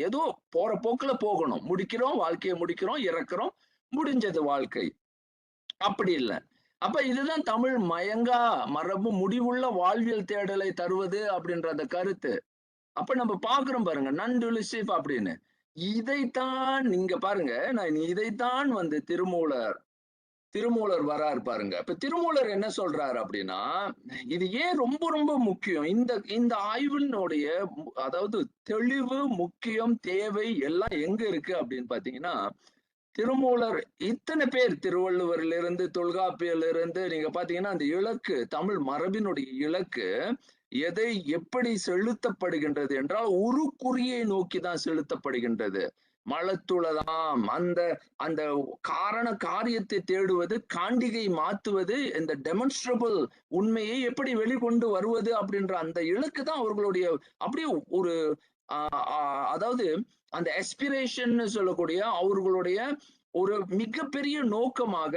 ஏதோ போற போக்குல போகணும், முடிக்கிறோம், வாழ்க்கையை முடிக்கிறோம், இறக்குறோம், முடிஞ்சது வாழ்க்கை. அப்படி இல்ல. அப்ப இதுதான் தமிழ் மயங்கா மரபு முடிவுள்ள வாழ்வியல் தேடலை தருவது அப்படின்ற அந்த கருத்து. அப்ப நம்ம பாக்குறோம் பாருங்க, நான் டூலிசிவ் அப்படின்னு. இதைத்தான் நீங்க பாருங்க, நான் இதைத்தான் வந்து திருமூலர் வராரு பாருங்க. இப்ப திருமூலர் என்ன சொல்றாரு அப்படின்னா, இது ஏன் ரொம்ப ரொம்ப முக்கியம், இந்த இந்த ஆய்வினுடைய அதாவது தெளிவு, முக்கியம், தேவை எல்லாம் எங்க இருக்கு அப்படின்னு பாத்தீங்கன்னா, திருமூலர் இத்தனை பேர், திருவள்ளுவரிலிருந்து தொல்காப்பியிலிருந்து நீங்க பாத்தீங்கன்னா அந்த இலக்கு, தமிழ் மரபினுடைய இலக்கு எதை எப்படி செலுத்தப்படுகின்றது என்றால் உருக்குறியை நோக்கி தான் செலுத்தப்படுகின்றது. மலத்துளதாம், அந்த அந்த காரண காரியத்தை தேடுவது, காண்டிகை மாத்துவது, இந்த டெமான்ஸ்ட்ரபிள் உண்மையை எப்படி வெளிக்கொண்டு வருவது அப்படின்ற அந்த இலக்கு தான் அவர்களுடைய அப்படியே ஒரு அதாவது அந்த எஸ்பிரேஷன் சொல்லக்கூடிய அவர்களுடைய ஒரு மிகப்பெரிய நோக்கமாக,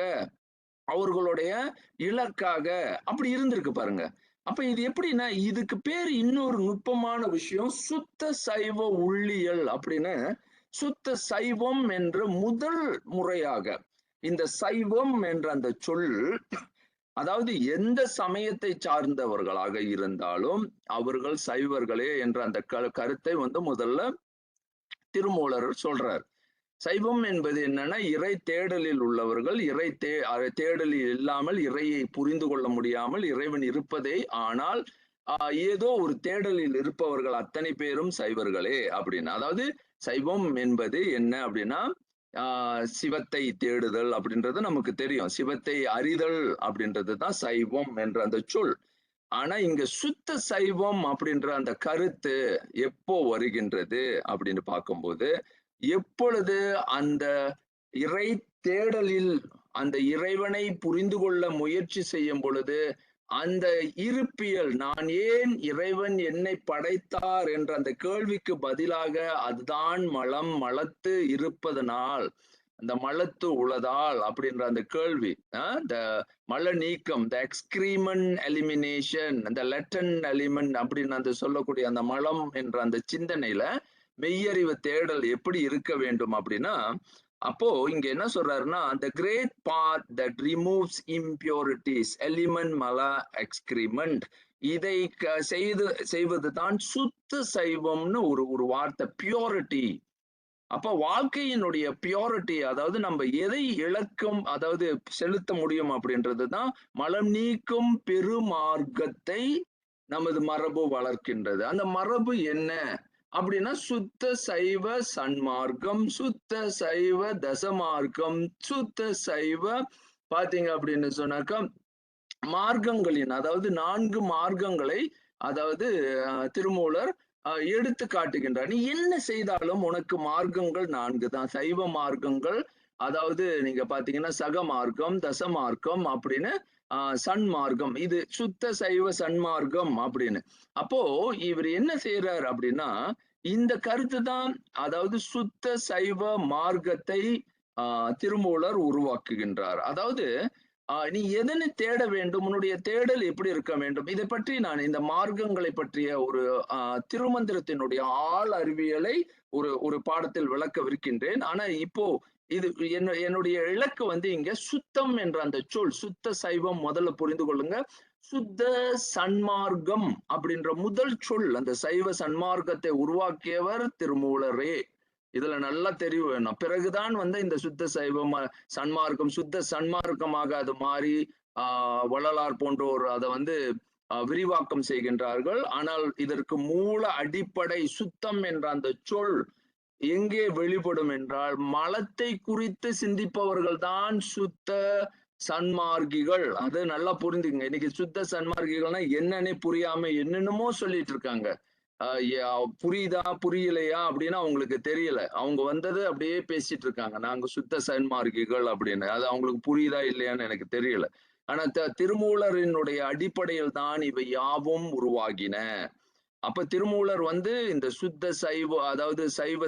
அவர்களுடைய இலக்காக அப்படி இருந்திருக்கு பாருங்க. அப்ப இது எப்படின்னா, இதுக்கு பேர் இன்னொரு நுட்பமான விஷயம் சுத்த சைவ உள்ளியல் அப்படின்னு. சுத்த சைவம் என்ற முதல் முறையாக இந்த சைவம் என்ற அந்த சொல், அதாவது எந்த சமயத்தை சார்ந்தவர்களாக இருந்தாலும் அவர்கள் சைவர்களே என்ற அந்த கருத்தை வந்து முதல்ல திருமூலர் சொல்றார். சைவம் என்பது என்னன்னா, இறை தேடலில் உள்ளவர்கள், தேடலில் இல்லாமல் இறையை புரிந்து கொள்ள முடியாமல் இறைவன் இருப்பதை, ஆனால் ஏதோ ஒரு தேடலில் இருப்பவர்கள் அத்தனை பேரும் சைவர்களே அப்படின்னு. அதாவது சைவம் என்பது என்ன அப்படின்னா, சிவத்தை தேடுதல் அப்படின்றது நமக்கு தெரியும், சிவத்தை அறிதல் அப்படின்றது தான் சைவம் என்ற அந்த சொல். ஆனா இங்க சுத்த சைவம் அப்படின்ற அந்த கருத்து எப்போ வருகின்றது அப்படின்னு பார்க்கும்போது, எப்பொழுது அந்த இறை தேடலில் அந்த இறைவனை புரிந்து கொள்ள முயற்சி செய்யும் பொழுது, அந்த இருப்பியல், நான் ஏன் இறைவன் என்னை படைத்தார் என்ற அந்த கேள்விக்கு பதிலாக அதுதான் மலம், மலத்து இருப்பதனால், அந்த மலத்து உளதால் அப்படின்ற அந்த கேள்வி, இந்த மல நீக்கம், த எக்ஸ்கிரீமென்ட் எலிமினேஷன், அந்த லெட்டன் எலிமெண்ட் அப்படின்னு அந்த சொல்லக்கூடிய அந்த மலம் என்ற அந்த சிந்தனையில மெய்யறிவு தேடல் எப்படி இருக்க வேண்டும் அப்படின்னா, அப்போ இங்க என்ன சொல்றாருன்னா, the great path that removes impurities, element, mala, excrement, இதை செய்வதுதான் சுத்த சைவம்னு ஒரு வார்த்தை, பியூரிட்டி. அப்ப வாழ்க்கையினுடைய பியூரிட்டி, அதாவது நம்ம எதை இழக்கும், அதாவது செலுத்த முடியும் அப்படின்றதுதான் மலம் நீக்கும் பெருமார்க்கத்தை நமது மரபு வளர்க்கின்றது. அந்த மரபு என்ன அப்படின்னா, சுத்த சைவ சன்மார்க்கம், சுத்த சைவ தசமார்க்கம், சுத்த சைவ பாத்தீங்க அப்படின்னு சொன்னாக்கா மார்க்கங்களின், அதாவது 4 மார்க்கங்களை, அதாவது திருமூலர் எடுத்து காட்டுகின்றார். நீ என்ன செய்தாலும் உனக்கு மார்க்கங்கள் 4 தான், சைவ மார்க்கங்கள். அதாவது நீங்க பாத்தீங்கன்னா சக மார்க்கம், தசமார்க்கம் அப்படின்னு, சன்மார்க்கம், இது சுத்த சைவ சன்மார்க்கம் அப்படின்னு. அப்போ இவர் என்ன செய்யறார் அப்படின்னா, இந்த கருத்து தான், அதாவது சுத்த சைவ மார்க்கத்தை திருமூலர் உருவாக்குகின்றார். அதாவது நீ எதனை தேட வேண்டும், உன்னுடைய தேடல் எப்படி இருக்க வேண்டும், இதை பற்றி நான் இந்த மார்க்கங்களை பற்றிய ஒரு திருமந்திரத்தினுடைய ஆழ் அறிவியலை ஒரு ஒரு பாடத்தில் விளக்கவிருக்கின்றேன். ஆனா இப்போ இது என்னுடைய இலக்கு வந்து இங்க சுத்தம் என்ற அந்த சொல், சுத்த சைவம் முதல்ல புரிந்து கொள்ளுங்க. சுத்த சன்மார்க்கம் அப்படின்ற முதல் சொல், அந்த சைவ சன்மார்க்கத்தை உருவாக்கியவர் திருமூலரே. இதுல நல்லா தெரிவு வேணும். பிறகுதான் வந்து இந்த சுத்த சைவம் சன்மார்க்கம் சுத்த சன்மார்க்கமாக அது மாறி வள்ளலார் போன்றோர் அதை வந்து விரிவாக்கம் செய்கின்றார்கள். ஆனால் இதற்கு மூல அடிப்படை சுத்தம் என்ற அந்த சொல் எங்கே வெளிப்படும் என்றால், மலத்தை குறித்து சிந்திப்பவர்கள் தான் சுத்த சன்மார்க்கிகள். அது நல்லா புரிந்துங்க. இன்னைக்கு சுத்த சன்மார்க்கிகள்னா என்னன்னே புரியாம என்னென்னமோ சொல்லிட்டு இருக்காங்க. புரியுதா புரியலையா அப்படின்னு அவங்களுக்கு தெரியல. அவங்க வந்தது அப்படியே பேசிட்டு இருக்காங்க, நாங்க சுத்த சன்மார்க்கிகள் அப்படின்னு. அது அவங்களுக்கு புரியுதா இல்லையான்னு எனக்கு தெரியல. ஆனா திருமூலரினுடைய அடிப்படையில் தான் இவை யாவும் உருவாகின. அப்ப திருமூலர் வந்து இந்த சுத்த சைவ, அதாவது சைவ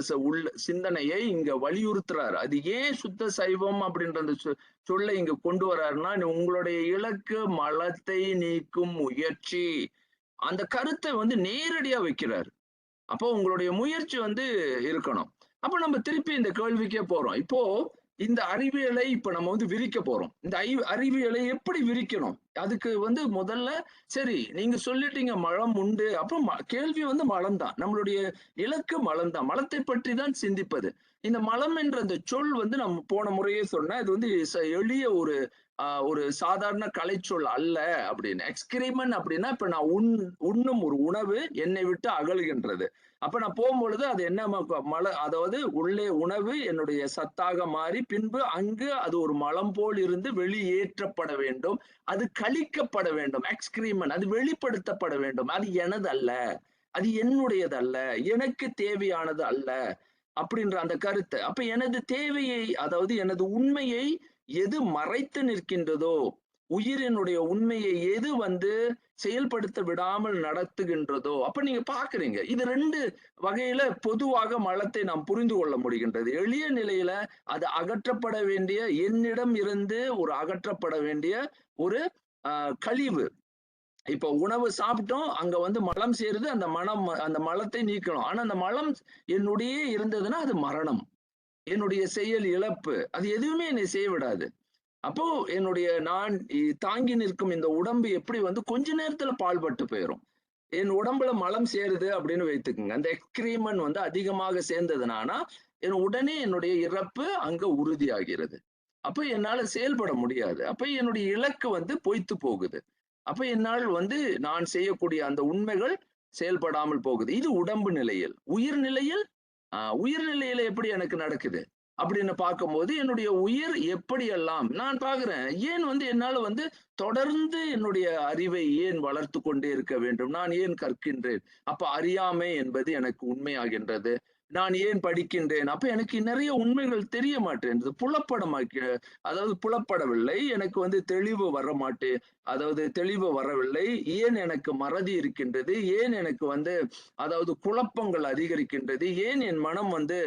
சிந்தனையை இங்க வலியுறுத்துறாரு. அது ஏன் சுத்த சைவம் அப்படின்ற அந்த சொல்லை இங்க கொண்டு வர்றாருன்னா, உங்களுடைய இலக்கு மலத்தை நீக்கும் முயற்சி, அந்த கருத்தை வந்து நேரடியா வைக்கிறாரு. அப்போ உங்களுடைய முயற்சி வந்து இருக்கணும். அப்ப நம்ம திருப்பி இந்த கேள்விக்கே போறோம். இப்போ இந்த அறிவியலை இப்ப நம்ம வந்து விரிக்க போறோம். இந்த அறிவியலை எப்படி விரிக்கணும்? அதுக்கு வந்து முதல்ல சரி நீங்க சொல்லிட்டீங்க மலம் உண்டு. அப்போ கேள்வி வந்து மலம் தான். நம்மளுடைய இலக்கு மலம் தான். மலத்தை பற்றி தான் சிந்திப்பது. இந்த மலம் என்ற அந்த சொல் வந்து நம்ம போன முறையே சொன்னேன். இது வந்து எளிய ஒரு சாதாரண கலைச்சொல் அல்ல அப்படின்னு. எக்ஸ்கிரீமன் அப்படின்னா இப்ப நான் உண்ணும் ஒரு உணவு என்னை விட்டு அகலுகின்றது. அப்ப நான் போகும்பொழுது அது என்ன அதாவது உள்ளே உணவு என்னுடைய சத்தாக மாறி பின்பு அங்கு அது ஒரு மலம் போல் இருந்து வெளியேற்றப்பட வேண்டும். அது கழிக்கப்பட வேண்டும். எக்ஸ்கிரீமன், அது வெளிப்படுத்தப்பட வேண்டும். அது எனது அல்ல, அது என்னுடையது அல்ல, எனக்கு தேவையானது அல்ல அப்படின்ற அந்த கருத்து. அப்ப எனது தேவையை, அதாவது எனது உண்மையை எது மறைத்து நிற்கின்றதோ, உயிரினுடைய உண்மையை எது வந்து செயல்படுத்த விடாமல் நடத்துகின்றதோ, அப்ப நீங்க பாக்குறீங்க இது 2 வகையில பொதுவாக மலத்தை நாம் புரிந்து கொள்ள முடிகின்றது. எளிய நிலையில அது அகற்றப்பட வேண்டிய, என்னிடம் இருந்து ஒரு அகற்றப்பட வேண்டிய ஒரு கழிவு. இப்போ உணவு சாப்பிட்டோம், அங்க வந்து மலம் சேருது, அந்த மலத்தை நீக்கணும். ஆனா அந்த மலம் என்னுடைய இருந்ததுன்னா அது மரணம், என்னுடைய செயல் இழப்பு, அது எதுவுமே என்னை செய்ய விடாது. அப்போ என்னுடைய நான் தாங்கி நிற்கும் இந்த உடம்பு எப்படி வந்து கொஞ்ச நேரத்துல பாழ்பட்டு போயிடும். என் உடம்புல மலம் சேருது அப்படின்னு வைத்துக்குங்க. அந்த எக்ஸ்கிரீமன் வந்து அதிகமாக சேர்ந்ததுனானா உடனே என்னுடைய இறப்பு அங்க உறுதியாகிறது. அப்ப என்னால செயல்பட முடியாது. அப்ப என்னுடைய இலக்கு வந்து பொய்த்து போகுது. அப்ப என்னால் வந்து நான் செய்யக்கூடிய அந்த உண்மைகள் செயல்படாமல் போகுது. இது உடம்பு நிலையில். உயிர்நிலையில எப்படி எனக்கு நடக்குது அப்படின்னு பார்க்கும்போது, என்னுடைய உயிர் எப்படியெல்லாம் நான் பார்க்கிறேன். ஏன் வந்து என்னால வந்து தொடர்ந்து என்னுடைய அறிவை ஏன் வளர்த்து கொண்டே இருக்க வேண்டும்? நான் ஏன் கற்கின்றேன்? அப்ப அறியாமை என்பது எனக்கு உண்மையாகின்றது. நான் ஏன் படிக்கின்றேன்? அப்ப எனக்கு நிறைய உண்மைகள் தெரிய மாட்டேன்றது. அதாவது புலப்படவில்லை. எனக்கு வந்து தெளிவு அதாவது தெளிவு வரவில்லை. ஏன் எனக்கு மறதி இருக்கின்றது? ஏன் எனக்கு வந்து அதாவது குழப்பங்கள் அதிகரிக்கின்றது? ஏன் என் மனம் வந்து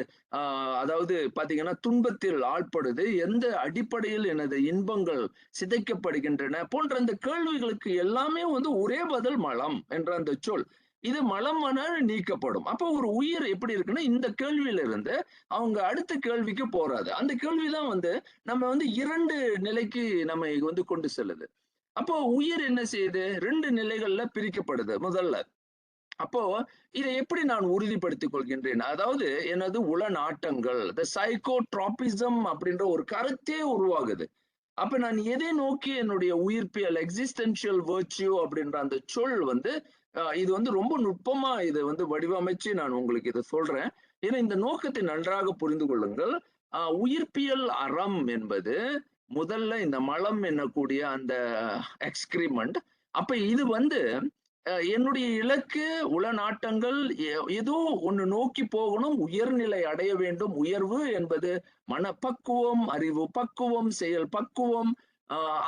அதாவது பாத்தீங்கன்னா துன்பத்தில் ஆட்படுது? எந்த அடிப்படையில் எனது இன்பங்கள் சிதைக்கப்படுகின்றன? போன்ற அந்த கேள்விகளுக்கு எல்லாமே வந்து ஒரே பதில் மலம் என்ற அந்த சொல். இது மலமானால் நீக்கப்படும். அப்போ ஒரு உயிர் எப்படி இருக்குன்னா, இந்த கேள்வியில இருந்து அவங்க அடுத்த கேள்விக்கு போறாது. அந்த கேள்விதான் வந்து நம்ம வந்து 2 நிலைக்கு நம்மை வந்து கொண்டு செல்லுது. அப்போ உயிர் என்ன செய்யுது? 2 நிலைகள்ல பிரிக்கப்படுது முதல்ல. அப்போ இதை எப்படி நான் உறுதிப்படுத்திக் கொள்கின்றேன்? அதாவது எனது உளநாட்டங்கள், த சைக்கோட்ராபிசம் அப்படின்ற ஒரு கருத்தே உருவாகுது. அப்ப நான் எதை நோக்கி என்னுடைய உயிர்ப்பியல், எக்ஸிஸ்டென்ஷியல் வெர்ச்சியூ அப்படின்ற அந்த சொல் வந்து இது வந்து ரொம்ப நுட்பமா இதை வந்து வடிவமைச்சு நான் உங்களுக்கு இதை சொல்றேன். ஏன்னா இந்த நோக்கத்தை நன்றாக புரிந்து கொள்ளுங்கள். உயிர்ப்பியல் அறம் என்பது முதல்ல இந்த மலம் என்னக்கூடிய அந்த எக்ஸ்கிரிமெண்ட். அப்ப இது வந்து என்னுடைய இலக்கு, உளநாட்டங்கள் ஏதோ ஒண்ணு நோக்கி போகணும், உயர்நிலை அடைய வேண்டும். உயர்வு என்பது மனப்பக்குவம், அறிவு பக்குவம், செயல் பக்குவம்,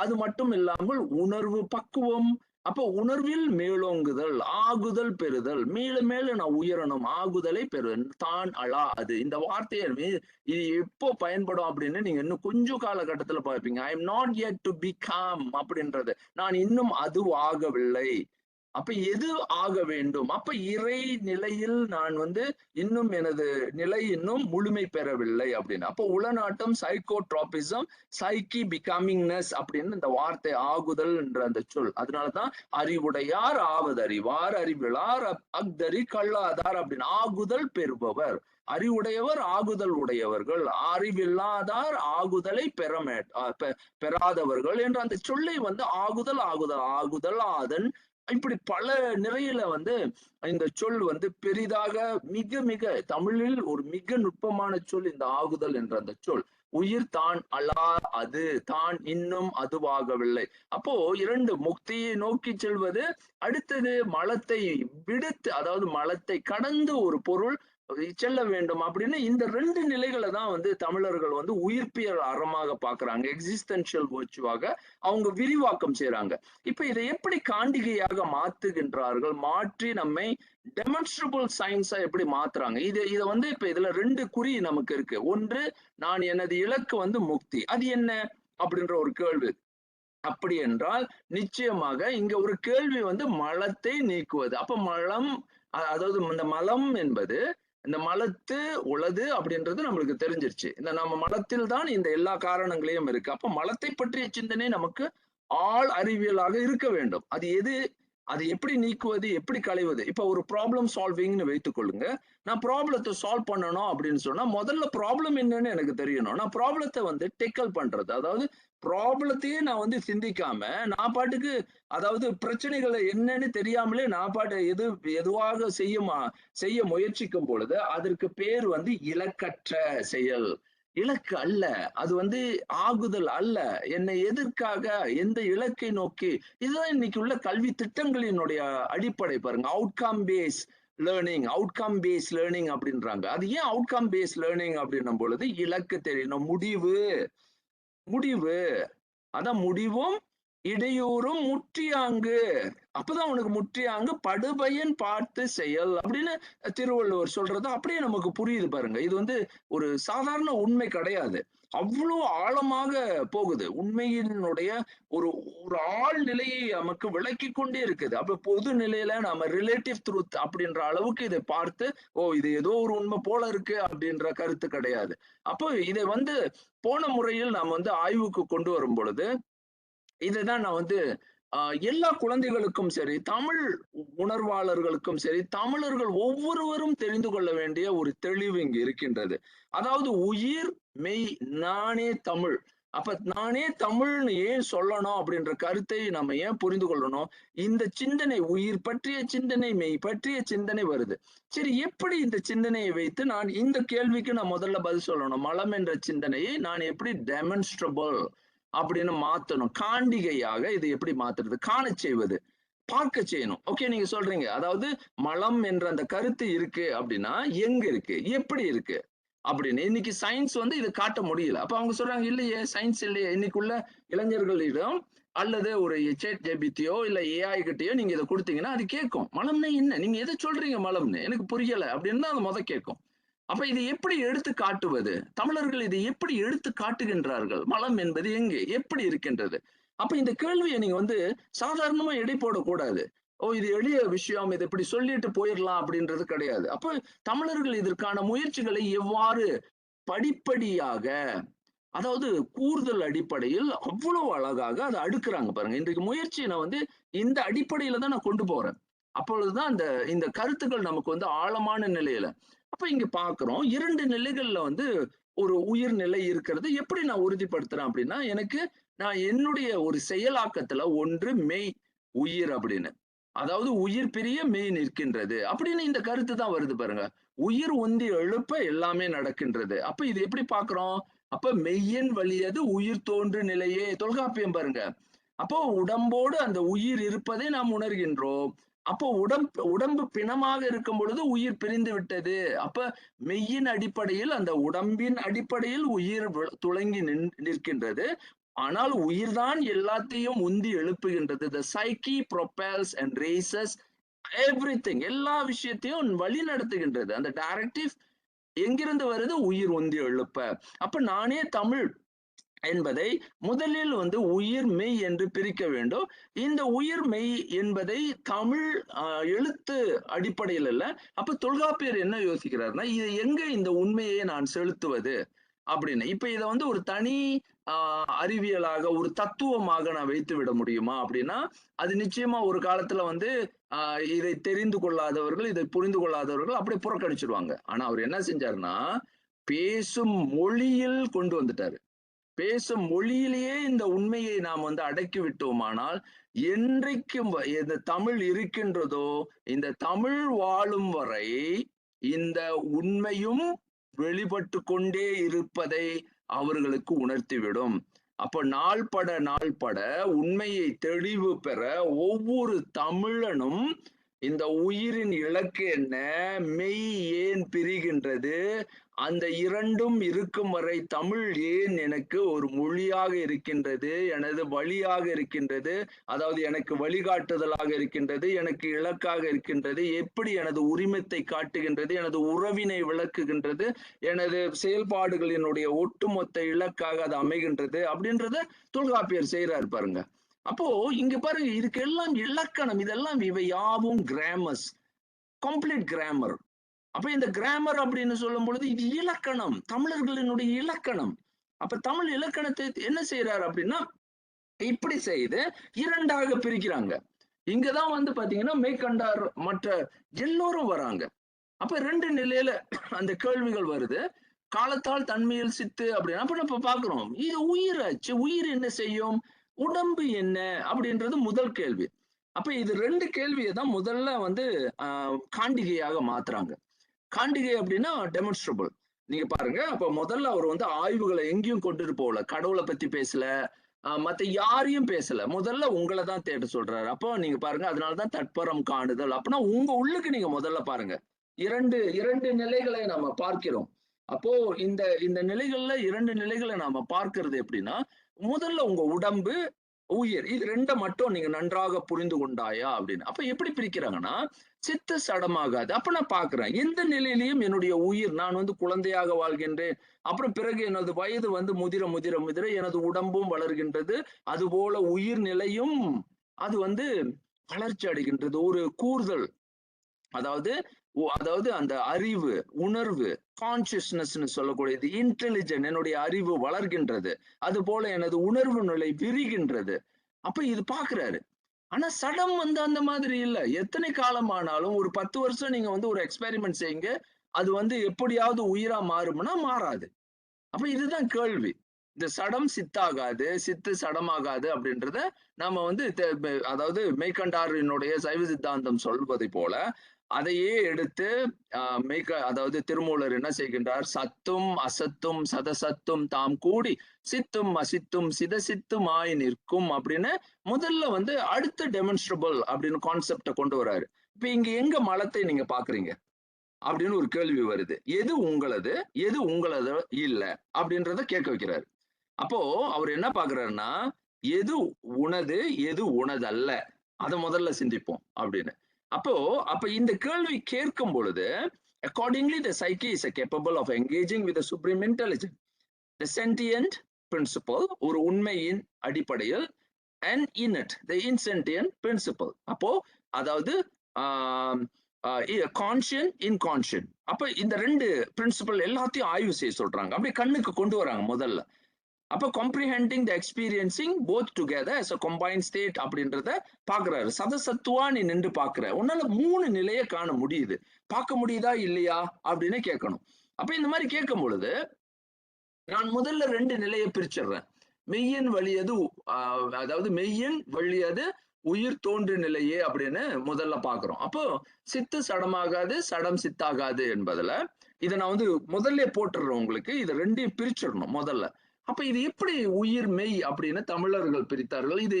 அது மட்டும் இல்லாமல் உணர்வு பக்குவம், அப்ப உணர்வில் மேலோங்குதல், ஆகுதல் பெறுதல், மேல மேல நான் உயரணும், ஆகுதலை தான் அழா அது. இந்த வார்த்தையை இது எப்போ பயன்படும் அப்படின்னு நீங்க இன்னும் கொஞ்சம் காலகட்டத்துல பார்ப்பீங்க. I am not yet to become அப்படின்றது. நான் இன்னும் அதுவாகவில்லை. அப்ப எது ஆக வேண்டும்? அப்ப இறை நிலையில் நான் இன்னும் எனது நிலை இன்னும் முழுமை பெறவில்லை அப்படின்னு. அப்போ உளநாட்டம், சைக்கோட்ரோபிசம், சைக்கி பிகமிங்னஸ் அப்படின்னு இந்த வார்த்தை ஆகுதல் என்ற அந்த சொல். அதனாலதான் அறிவுடையார் ஆவதறிவார், அறிவிலார் அஃதறி கல்லாதார் அப்படின்னு. ஆகுதல் பெறுபவர், அறிவுடையவர் ஆகுதல் உடையவர்கள், அறிவில்லாதார் ஆகுதலை பெறாதவர்கள் என்ற அந்த சொல்லை ஆகுதல் ஆகுதல் ஆகுதல் ஆதன் இப்படி பல நிறையில இந்த சொல் பெரிதாக மிக மிக தமிழில் ஒரு மிக நுட்பமான சொல் இந்த ஆகுதல் என்ற அந்த சொல். உயிர் தான் அலா அது, தான் இன்னும் அதுவாகவில்லை. அப்போ இரண்டு, முக்தியை நோக்கி செல்வது, அடுத்தது மலத்தை விடுத்து, அதாவது மலத்தை கடந்து ஒரு பொருள் செல்ல வேண்டும் அப்படின்னு. இந்த ரெண்டு நிலைகளை தான் தமிழர்கள் உயிர்ப்பியல் அறமாக பாக்குறாங்க, எக்ஸிஸ்டென்ஷியல் வர்ச்சுவாக அவங்க விரிவாக்கம் செய்யறாங்க. இப்ப இதை எப்படி காண்டிகையாக மாத்துகின்றார்கள், மாற்றி நம்மை டெமான்ஸ்ட்ரபிள் சயின்ஸா எப்படி மாத்துறாங்க? இதை இப்ப இதுல ரெண்டு குறி நமக்கு இருக்கு. ஒன்று, நான் எனது இலக்கு முக்தி, அது என்ன அப்படின்ற ஒரு கேள்வி. அப்படி என்றால் நிச்சயமாக இங்க ஒரு கேள்வி மலத்தை நீக்குவது. அப்ப மலம், அதாவது இந்த மலம் என்பது, இந்த மலத்து உளது அப்படின்றது நம்மளுக்கு தெரிஞ்சிருச்சு. இந்த நம்ம மலத்தில் தான் இந்த எல்லா காரணங்களையும் இருக்கு. அப்ப மலத்தை பற்றிய சிந்தனை நமக்கு ஆள் அறிவியலாக இருக்க வேண்டும். அது எது, அது எப்படி நீக்குவது, எப்படி களைவது? இப்ப ஒரு ப்ராப்ளம் சால்விங்னு வைத்துக் கொள்ளுங்க. நான் ப்ராப்ளத்தை சால்வ் பண்ணணும் அப்படின்னு சொன்னா முதல்ல ப்ராப்ளம் என்னன்னு எனக்கு தெரியணும். நான் ப்ராப்ளத்தை டேக்கிள் பண்றது, அதாவது ப்ராப்ளத்தையே நான் சிந்திக்காம நான் பாட்டுக்கு, அதாவது பிரச்சனைகளை என்னன்னு தெரியாமலே நான் பாட்டு எதுவாக செய்ய முயற்சிக்கும் பொழுது அதற்கு பேர் இலக்கற்ற செயல். இலக்கு அல்ல, அது ஆகுதல் அல்ல. என்னை எதற்காக, எந்த இலக்கை நோக்கி? இதுதான் இன்னைக்கு உள்ள கல்வி திட்டங்களினுடைய அடிப்படை பாருங்க. அவுட்கம் பேஸ் லேர்னிங் அப்படின்றாங்க. அது ஏன் அவுட்கம் பேஸ் லேர்னிங் அப்படின்னும் பொழுது இலக்கு தெரியணும், முடிவு அதான் முடிவும் இடையூறும் முற்றியாங்கு. அப்பதான் உனக்கு முற்றியாங்கு படுபயன் பார்த்து செயல் அப்படின்னு திருவள்ளுவர் சொல்றது அப்படியே நமக்கு புரியுது பாருங்க. இது ஒரு சாதாரண உண்மை கிடையாது, அவ்வளவு ஆழமாக போகுது. உண்மையினுடைய ஒரு ஒரு ஆழ் நிலையை நமக்கு விளக்கி கொண்டே இருக்குது. அப்ப பொது நிலையில நாம ரிலேட்டிவ் ட்ரூத் அப்படின்ற அளவுக்கு இதை பார்த்து, ஓ இது ஏதோ ஒரு உண்மை போல இருக்கு அப்படின்ற கருத்து கிடையாது. அப்போ இதை போன முறையில் நாம் ஆய்வுக்கு கொண்டு வரும் பொழுது இதைதான் நான் எல்லா குழந்தைகளுக்கும் சரி, தமிழ் உணர்வாளர்களுக்கும் சரி, தமிழர்கள் ஒவ்வொருவரும் தெரிந்து கொள்ள வேண்டிய ஒரு தெளிவு இங்கு இருக்கின்றது. அதாவது உயிர் மெய் நானே தமிழ். அப்ப நானே தமிழ்னு ஏன் சொல்லணும் அப்படின்ற கருத்தை நம்ம ஏன் புரிந்து கொள்ளணும்? இந்த சிந்தனை, உயிர் பற்றிய சிந்தனை, மெய் பற்றிய சிந்தனை வருது. சரி, எப்படி இந்த சிந்தனையை வைத்து நான் இந்த கேள்விக்கு நான் முதல்ல பதில் சொல்லணும். மலம் என்ற சிந்தனையை நான் எப்படி டெமான்ஸ்ட்ரபிள் அப்படின்னு மாத்தணும், காண்டிகையாக இது எப்படி மாத்துறது, காண செய்வது, பார்க்க செய்யணும். ஓகே, நீங்க சொல்றீங்க, அதாவது மலம் என்ற அந்த கருத்து இருக்கு அப்படின்னா எங்க இருக்கு, எப்படி இருக்கு அப்படின்னு. இன்னைக்கு சயின்ஸ் இதை காட்ட முடியல. அப்ப அவங்க சொல்றாங்க, இல்லையே சயின்ஸ் இல்லையே. இன்னைக்குள்ள இளைஞர்களிடம் அல்லது ஒரு சேட் ஜிபிடியோ இல்ல ஏஐ கிட்டயோ நீங்க இதை கொடுத்தீங்கன்னா அது கேட்கும், மலம்னா என்ன, நீங்க எதை சொல்றீங்க மலம்னு, எனக்கு புரியல அப்படின்னு தான் அது முத கேட்கும். அப்ப இதை எப்படி எடுத்து காட்டுவது? தமிழர்கள் இதை எப்படி எடுத்து காட்டுகின்றார்கள்? மலம் என்பது எங்கே, எப்படி இருக்கின்றது? அப்ப இந்த கேள்வியை நீங்க சாதாரணமா எடை போடக்கூடாது. ஓ இது எளிய விஷயம், இதை இப்படி சொல்லிட்டு போயிடலாம் அப்படின்றது கிடையாது. அப்ப தமிழர்கள் இதற்கான முயற்சிகளை எவ்வாறு படிப்படியாக, அதாவது கூறுதல் அடிப்படையில் அவ்வளவு அழகாக அதை அடுக்குறாங்க பாருங்க. இன்றைக்கு முயற்சியை நான் இந்த அடிப்படையில தான் நான் கொண்டு போறேன். அப்பொழுதுதான் இந்த கருத்துக்கள் நமக்கு ஆழமான நிலையில. அப்ப இங்க பாக்குறோம், இரண்டு நிலைகள்ல ஒரு உயிர் நிலை இருக்கிறது. எப்படி நான் உறுதிப்படுத்துறேன் அப்படின்னா, நான் என்னுடைய ஒரு செயலாக்கத்துல ஒன்று மெய் உயிர் அப்படின்னு, அதாவது உயிர் பிரிய மெய் நிற்கின்றது அப்படின்னு இந்த கருத்து தான் வருது பாருங்க. உயிர் உந்தி எழுப்ப எல்லாமே நடக்கின்றது. அப்ப இது எப்படி பாக்குறோம்? அப்ப மெய்யின் வழியது உயிர் தோன்று நிலையே, தொல்காப்பியம் பாருங்க. அப்போ உடம்போடு அந்த உயிர் இருப்பதை நாம் உணர்கின்றோம். அப்போ உடம்பு பிணமாக இருக்கும் பொழுது உயிர் பிரிந்து விட்டது. அப்ப மெய்யின் அடிப்படையில், அந்த உடம்பின் அடிப்படையில் உயிர் துளங்கி நிற்கின்றது. ஆனால் உயிர்தான் எல்லாத்தையும் உந்தி எழுப்புகின்றது. The psyche propels and raises everything. எல்லா விஷயத்தையும் வழி நடத்துகின்றது. அந்த டைரக்டிவ் எங்கிருந்து வருது? உயிர் உந்தி எழுப்ப. அப்ப நானே தமிழ் என்பதை முதலில் உயிர் மெய் என்று பிரிக்க வேண்டும். இந்த உயிர் மெய் என்பதை தமிழ் எழுத்து அடிப்படையில் அல்ல. அப்ப தொல்காப்பியர் என்ன யோசிக்கிறார்னா, இது எங்க இந்த உண்மையை நான் செலுத்துவது அப்படின்னு. இப்ப இதை ஒரு தனி அறிவியலாக, ஒரு தத்துவமாக நான் வைத்து விட முடியுமா அப்படின்னா, அது நிச்சயமா ஒரு காலத்துல இதை தெரிந்து கொள்ளாதவர்கள், இதை புரிந்து கொள்ளாதவர்கள் அப்படி புறக்கணிச்சிருவாங்க. ஆனா அவர் என்ன செஞ்சாருன்னா, பேசும் மொழியில் கொண்டு வந்துட்டாரு. பேசும் மொழியிலேயே இந்த உண்மையை நாம் அடக்கி விட்டோமானால், என்றைக்கும் இந்த தமிழ் இருக்கின்றதோ, இந்த தமிழ் வாழும் வரை இந்த உண்மையும் வெளிப்பட்டு கொண்டே இருப்பதை அவர்களுக்கு உணர்த்திவிடும். அப்ப நாள்பட உண்மையை தெளிவு பெற ஒவ்வொரு தமிழனும் இந்த உயிரின் இலக்கு என்ன, மெய் ஏன் பிரிகின்றது, அந்த இரண்டும் இருக்கும் வரை தமிழ் ஏன் எனக்கு ஒரு மொழியாக இருக்கின்றது, எனது வழியாக இருக்கின்றது, அதாவது எனக்கு வழிகாட்டுதலாக இருக்கின்றது, எனக்கு இலக்காக இருக்கின்றது, எப்படி எனது உரிமத்தை காட்டுகின்றது, எனது உறவினை விளக்குகின்றது, எனது செயல்பாடுகளினுடைய ஒட்டுமொத்த இலக்காக அது அமைகின்றது அப்படின்றத தொல்காப்பியர் செய்யறாரு பாருங்க. அப்போ இங்க பாருங்க, இதுக்கெல்லாம் இலக்கணம், இதெல்லாம் இவை யாவும் கிராமர்ஸ், கம்ப்ளீட் கிராமர். அப்ப இந்த கிராமர் அப்படின்னு சொல்லும் பொழுது இது இலக்கணம், தமிழர்களினுடைய இலக்கணம். அப்ப தமிழ் இலக்கணத்தை என்ன செய்யறாரு அப்படின்னா, இப்படி செய்து இரண்டாக பிரிக்கிறாங்க. இங்கதான் பாத்தீங்கன்னா மெய்கண்டார் மற்ற எல்லோரும் வராங்க. அப்ப ரெண்டு நிலையில அந்த கேள்விகள் வருது. காலத்தால் தன்மையில் சித்து அப்படின்னு. அப்ப நம்ம பாக்குறோம், இது உயிராச்சு, உயிர் என்ன செய்யும், உடம்பு என்ன அப்படின்றது முதல் கேள்வி. அப்ப இது ரெண்டு கேள்வியை தான் முதல்ல காண்டிகையாக மாத்துறாங்க. காண்டிகை அப்படின்னா டெமான்ஸ்ட்ரபிள். நீங்க பாருங்க, அப்ப முதல்ல அவர் ஆய்வுகளை எங்கேயும் கொண்டுட்டு போகல, கடவுளை பத்தி பேசல, மத்த யாரையும் பேசல, முதல்ல உங்களை தான் தேட சொல்றாரு. அப்போ நீங்க பாருங்க, அதனாலதான் தட்பரம் காணுதல். அப்படின்னா உங்க உள்ளுக்கு நீங்க முதல்ல பாருங்க. இரண்டு நிலைகளை நாம பார்க்கிறோம். அப்போ இந்த இந்த நிலைகள்ல இரண்டு நிலைகளை நாம பார்க்கிறது எப்படின்னா, முதல்ல உங்க உடம்பு, உயிர், இது ரெண்டை மட்டும் நீங்க நன்றாக புரிந்து கொண்டாயா அப்படின்னு. அப்ப எப்படி பிரிக்கிறாங்கன்னா, சித்து சடமாகாது. அப்ப நான் பாக்குறேன், எந்த நிலையிலையும் என்னுடைய உயிர், நான் குழந்தையாக வாழ்கின்றேன், அப்புறம் பிறகு எனது வயது முதிர முதிர முதிர எனது உடம்பும் வளர்கின்றது, அது போல உயிர் நிலையும் அது வளர்ச்சி அடைகின்றது. ஒரு கூறுதல், அதாவது அந்த அறிவு, உணர்வு, கான்சியஸ்னஸ் சொல்லக்கூடியது, இன்டெலிஜென்ட், என்னுடைய அறிவு வளர்கின்றது, அது போல எனது உணர்வு நிலை விரிகின்றது. அப்ப இது பாக்குறாரு. ஆனா சடம் அந்த மாதிரி இல்ல. எத்தனை காலம் ஆனாலும், ஒரு 10 வருஷம் நீங்க ஒரு எக்ஸ்பெரிமெண்ட் செய்யுங்க, அது எப்படியாவது உயிரா மாறும்னா மாறாது. அப்ப இதுதான் கேள்வி. இந்த சடம் சித்தாகாது, சித்து சடமாகாது அப்படின்றத நாம அதாவது மெய்கண்டாரினுடைய சைவ சித்தாந்தம் சொல்வதை போல அதையே எடுத்து அதாவது திருமூலர் என்ன செய்கின்றார், சத்தும் அசத்தும் சதசத்தும் தாம் கூடி சித்தும் அசித்தும் சிதசித்துமாய் நிற்கும் அப்படின்னு முதல்ல அடுத்த டெமான்ஸ்ட்ரபிள் அப்படின்னு கான்செப்டை கொண்டு வராரு. இப்ப இங்க எங்க மலத்தை நீங்க பாக்குறீங்க அப்படின்னு ஒரு கேள்வி வருது. எது உங்களது, எது உங்களது இல்ல அப்படின்றத கேட்க வைக்கிறாரு. அப்போ அவர் என்ன பாக்குறாருன்னா, எது உனது எது உனதல்ல, அதை முதல்ல சிந்திப்போம் அப்படின்னு. அப்ப இந்த கேள்வி கேட்கும் பொழுது, accordingly the psyche is capable of engaging with the supreme intelligence, the sentient principle, ஒரு உண்மையின் அடிப்படையில், and innate, the insentient principle. அப்போ அதாவது கான்ஷியன், இன்கான்ஷியன். அப்ப இந்த ரெண்டு பிரின்சிபல் எல்லாத்தையும் ஆய்வு செய்ய சொல்றாங்க. அப்படியே கண்ணுக்கு கொண்டு வராங்க முதல்ல. அப்ப comprehending the experiencing both together as a combined state அப்படின்றத பாக்குறாரு. சதசத்துவா நீ நின்று பாக்குற, உன்னால 3 நிலையை காண முடியுது, பார்க்க முடியுதா இல்லையா அப்படின்னு கேட்கணும். அப்ப இந்த மாதிரி கேட்கும் பொழுது நான் முதல்ல 2 நிலையை பிரிச்சிடுறேன். மெய்யன் வழியது, அதாவது மெய்யன் வழியது உயிர் தோன்று நிலையே அப்படின்னு முதல்ல பாக்குறோம். அப்போ சித்து சடமாகாது, சடம் சித்தாகாது என்பதுல இதை நான் முதல்ல போட்டுடுறேன் உங்களுக்கு. இதை ரெண்டையும் பிரிச்சிடணும் முதல்ல. அப்ப இது எப்படி உயிர் மெய் அப்படின்னு தமிழர்கள் பிரித்தார்கள்? இது